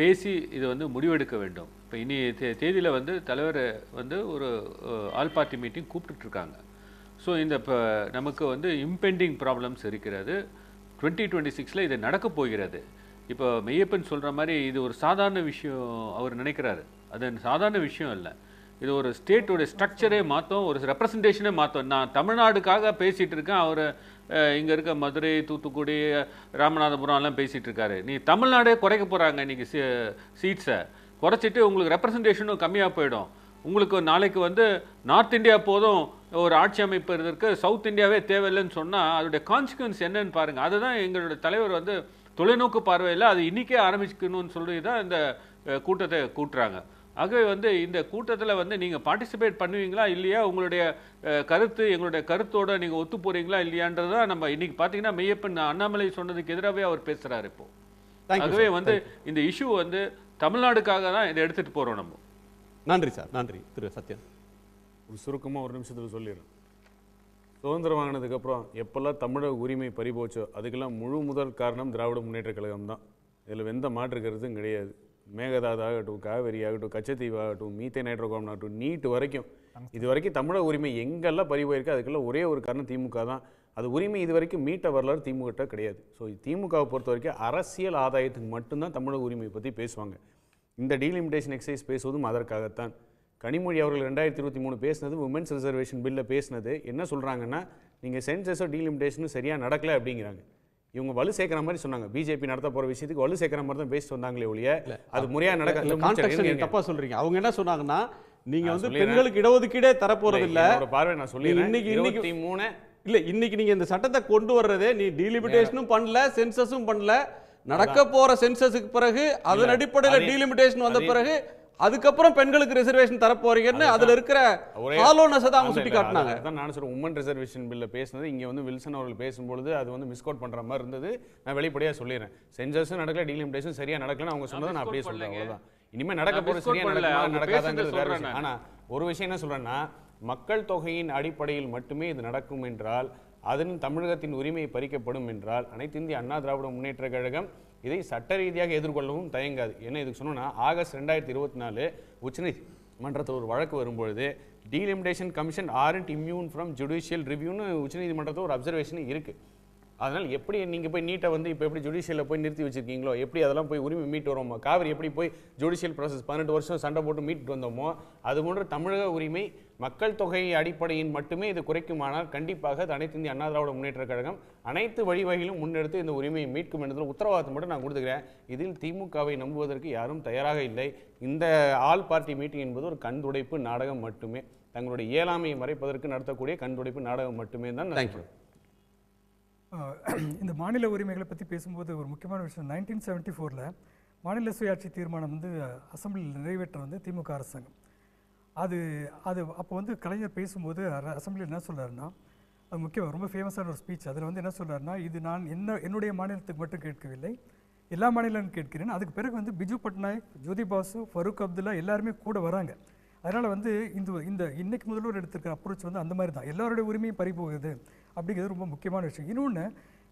பேசி இது வந்து முடிவெடுக்க வேண்டும். இப்போ இனி தேதியில் வந்து தலைவர் வந்து ஒரு ஆல் பார்ட்டி மீட்டிங் கூப்பிட்டுருக்காங்க. ஸோ இந்த இப்போ நமக்கு வந்து இம்பெண்டிங் ப்ராப்ளம்ஸ் இருக்கிறது. 2026 இது நடக்க போகிறது. இப்போ மெய்யப்பன் சொல்கிற மாதிரி இது ஒரு சாதாரண விஷயம் அவர் நினைக்கிறாரு. அது சாதாரண விஷயம் இல்லை. இது ஒரு ஸ்டேட்டோடைய ஸ்ட்ரக்சரே மாற்றும், ஒரு ரெப்ரசன்டேஷனே மாற்றும். நான் தமிழ்நாடுக்காக பேசிகிட்டு இருக்கேன், அவர் இங்கே இருக்க மதுரை, தூத்துக்குடி, ராமநாதபுரம் எல்லாம் பேசிகிட்டு இருக்காரு. நீ தமிழ்நாடே குறைக்க போகிறாங்க இன்றைக்கி சீட்ஸை குறைச்சிட்டு உங்களுக்கு ரெப்ரசன்டேஷனும் கம்மியாக போயிடும். உங்களுக்கு நாளைக்கு வந்து நார்த் இந்தியா போதும் ஒரு ஆட்சி அமைப்பு இருந்திருக்கு, சவுத் இந்தியாவே தேவையில்லைன்னு சொன்னால் அதோடைய கான்சிக்வன்ஸ் என்னன்னு பாருங்கள். அதுதான் எங்களுடைய தலைவர் வந்து தொலைநோக்கு பார்வையில் அது இன்றைக்கே ஆரம்பிக்கணும்னு சொல்லி தான் இந்த கூட்டத்தை கூட்டுறாங்க. ஆகவே வந்து இந்த கூட்டத்தில் வந்து நீங்கள் பார்ட்டிசிபேட் பண்ணுவீங்களா இல்லையா, உங்களுடைய கருத்து எங்களுடைய கருத்தோடு நீங்கள் ஒத்து போகிறீங்களா இல்லையான்றதான் நம்ம இன்றைக்கி பார்த்தீங்கன்னா மெய்யப்பன் அண்ணாமலை சொன்னதுக்கு எதிராகவே அவர் பேசுகிறார் இப்போ. ஆகவே வந்து இந்த இஷ்யூ வந்து தமிழ்நாடுக்காக தான் இதை எடுத்துகிட்டு போகிறோம் நம்ம. நன்றி சார். நன்றி திரு சத்யன். ஒரு சுருக்கமாக ஒரு நிமிஷத்தில் சொல்லிடுறேன். சுதந்திரம் வாங்கினதுக்கப்புறம் எப்போல்லாம் தமிழக உரிமை பறிபோச்சோ அதுக்கெல்லாம் முழு முதல் காரணம் திராவிட முன்னேற்ற கழகம் தான். இதில் எந்த மாற்று கருத்தும் கிடையாது. மேகதாது ஆகட்டும், காவேரி ஆகட்டும், கச்சத்தீவு ஆகட்டும், மீத்தேன் ஹைட்ரோகார்பன் ஆகட்டும், நீட் வரைக்கும் இது வரைக்கும் தமிழக உரிமை எங்கெல்லாம் பறிபோயிருக்கு அதுக்கெல்லாம் ஒரே ஒரு காரணம் திமுக தான். அது உரிமை இது வரைக்கும் மீட்ட வரலாறு திமுக கிடையாது. ஸோ திமுகவை பொறுத்த வரைக்கும் அரசியல் ஆதாயத்துக்கு மட்டும்தான் தமிழக உரிமையை பற்றி பேசுவாங்க. இந்த டீலிமிட்டேஷன் எக்ஸசைஸ் பேசுவதும் அதற்காகத்தான். கனிமொழி அவர்கள் 2023 பேசினது உமன்ஸ் ரிசர்வேஷன் பில்ல பேசினது என்ன சொல்கிறாங்கன்னா, நீங்கள் சென்சஸோ டீலிமிட்டேஷனும் சரியாக நடக்கலை அப்படிங்கிறாங்க. இவங்க வலு சேர்க்குற மாதிரி சொன்னாங்க. பிஜேபி நடத்த போகிற விஷயத்துக்கு வலு சேர்க்குற மாதிரி தான் பேசிட்டு வந்தாங்களே ஒழிய அது முறையாக நடக்க தப்பாக சொல்கிறீங்க. அவங்க என்ன சொன்னாங்கன்னா, நீங்கள் வந்து பெண்களுக்கு இடஒதுக்கீடே தரப்போறது இல்லை. பார்வை நான் சொல்லிடுறேன். இன்னைக்கு நீங்க இந்த சட்டத்தை கொண்டு வர்றதே நீ டீலிமிட்டேஷனும் பண்ணல, சென்சஸும் பண்ணல. நடக்க போற சென்சஸுக்கு பிறகு அதன் அடிப்படையில் டீலிமிட்டேஷன் வந்த பிறகு அதுக்கப்புறம் பெண்களுக்கு ரிசர்வேஷன் தர போறீங்கன்னு அதுல இருக்கிற ஹாலோனஸ் தான் அவங்க சுட்டி காட்டினாங்க. அதான் நான் சொல்றேன், உமன் ரிசர்வேஷன் பில்ல பேசினது இங்க வந்து வில்சன் அவர்கள் பேசும்போது அது வந்து மிஸ்கோட் பண்ற மாதிரி இருந்தது. நான் வெளிப்படையா சொல்லிடுறேன், சென்சஸும் நடக்கல, டீலிமிட்டேஷன் சரியா நடக்கலன்னு அவங்க சொன்னதை நான் அப்படியே சொல்றேன். அவ்வளவுதான். இனிமே நடக்க போறது சரியா நடக்காதாங்கிறது வேற விஷயம். ஆனா ஒரு விஷயம் என்ன சொல்றேன்னா, மக்கள் தொகையின் அடிப்படையில் மட்டுமே இது நடக்கும் என்றால், அதன் தமிழகத்தின் உரிமையை பறிக்கப்படும் என்றால், அனைத்து இந்திய அண்ணா திராவிட முன்னேற்ற கழகம் இதை சட்ட ரீதியாக எதிர்கொள்ளவும் தயங்காது. என்ன இதுக்கு சொன்னோன்னா, ஆகஸ்ட் 2024 உச்சநீதிமன்றத்தில் ஒரு வழக்கு வரும்பொழுது delimitation commission aren't immune from judicial ரிவ்யூன்னு உச்சநீதிமன்றத்தில் ஒரு அப்சர்வேஷன் இருக்குது. அதனால் எப்படி நீங்கள் போய் நீட்டை வந்து இப்போ எப்படி ஜுடிஷியலில் போய் நிறுத்தி வச்சுருக்கீங்களோ, எப்படி அதெல்லாம் போய் உரிமை மீட்டு வரோமோ, காவிரி எப்படி போய் ஜுடிஷியல் ப்ராசஸ் 18 வருஷம் சண்டை போட்டு மீட்டு வந்தோமோ, அது போன்ற தமிழக உரிமை மக்கள் தொகை அடிப்படையின் மட்டுமே இது குறைக்குமானால் கண்டிப்பாக அது அனைத்து இந்திய அண்ணா திராவிட முன்னேற்ற கழகம் அனைத்து வழிவகையிலும் முன்னெடுத்து இந்த உரிமையை மீட்கும் என்பதில் உத்தரவாதத்தை மட்டும் நான் கொடுத்துக்கிறேன். இதில் திமுகவை நம்புவதற்கு யாரும் தயாராக இல்லை. இந்த ஆல் பார்ட்டி மீட்டிங் என்பது ஒரு கண்துடைப்பு நாடகம் மட்டுமே, தங்களுடைய இயலாமையை மறைப்பதற்கு நடத்தக்கூடிய கண்துடைப்பு நாடகம் மட்டுமே தான். தேங்க்யூ. இந்த மாநில உரிமைகளை பற்றி பேசும்போது ஒரு முக்கியமான விஷயம், 1974 மாநில சுயாட்சி தீர்மானம் வந்து அசம்பிளியில் நிறைவேற்ற வந்து திமுக அரசாங்கம். அது அப்போ வந்து கலைஞர் பேசும்போது அசம்பிளியில் என்ன சொல்கிறாருன்னா, அது முக்கியம் ரொம்ப ஃபேமஸான ஒரு ஸ்பீச். அதில் வந்து என்ன சொல்கிறாருன்னா, இது நான் என்னுடைய மாநிலத்துக்கு மட்டும் கேட்கவில்லை, எல்லா மாநிலங்களும் கேட்கிறேன். அதுக்கு பிறகு வந்து பிஜு பட்நாயக், ஜோதி பாசு, ஃபரூக் அப்துல்லா எல்லாருமே கூட வராங்க. அதனால் வந்து இந்த இன்னைக்கு முதல்வர் எடுத்திருக்கிற அப்ரோச் வந்து அந்த மாதிரி தான், எல்லாருடைய உரிமையும் பறிபோகுது அப்படிங்கிறது ரொம்ப முக்கியமான விஷயம். இன்னொன்று,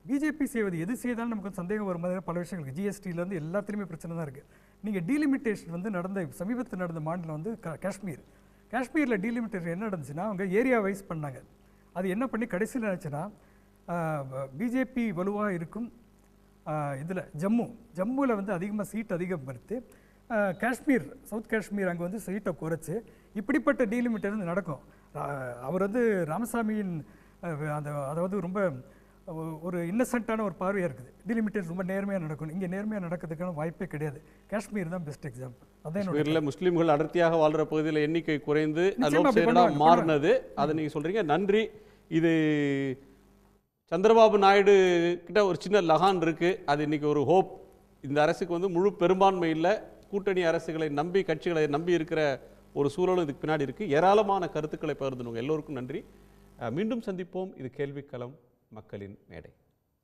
பிஜேபி செய்வது எது செய்தாலும் நமக்கு வந்து சந்தேகம் வரும் மாதிரி பல விஷயங்களுக்கு, ஜிஎஸ்டியிலேருந்து எல்லாத்துலேயுமே பிரச்சனை தான் இருக்குது. நீங்கள் டீலிமிட்டேஷன் வந்து சமீபத்தில் நடந்த மாநிலம் வந்து காஷ்மீரில் டீலிமிட்டேஷன் என்ன நடந்துச்சுன்னா, அவங்க ஏரியா வைஸ் பண்ணாங்க. அது என்ன பண்ணி கடைசியில் நினச்சுன்னா, பிஜேபி வலுவாக இருக்கும் இதில் ஜம்முவில் வந்து அதிகமாக சீட் அதிகப்படுத்தி காஷ்மீர், சவுத் காஷ்மீர் அங்கே வந்து சீட்டை குறைச்சி இப்படிப்பட்ட டீலிமிட்டேஷன் வந்து நடக்கும். அவர் வந்து ராமசாமியின் அதாவது ரொம்ப ஒரு இன்னசென்ட்டான ஒரு பார்வையாக இருக்குது. டீலிமிட்டேஷன் ரொம்ப நேர்மையாக நடக்கணும், இங்கே நேர்மையாக நடக்கிறதுக்கான வாய்ப்பே கிடையாது. காஷ்மீர் தான் பெஸ்ட் எக்ஸாம்பிள். அதே முஸ்லீம்கள் அடர்த்தியாக வாழ்கிற பகுதியில் எண்ணிக்கை குறைந்து மாறினது, அதை நீங்கள் சொல்கிறீங்க. நன்றி. இது சந்திரபாபு நாயுடு கிட்ட ஒரு சின்ன லகான் இருக்குது, அது இன்றைக்கி ஒரு ஹோப். இந்த அரசுக்கு வந்து முழு பெரும்பான்மை இல்லை, கூட்டணி அரசுகளை நம்பி, கட்சிகளை நம்பி இருக்கிற ஒரு சூழலும் இதுக்கு பின்னாடி இருக்குது. ஏராளமான கருத்துக்களை பகிர்ந்துனவங்க எல்லோருக்கும் நன்றி. மீண்டும் சந்திப்போம். இது கேள்விக்களம், மக்களின் மேடை.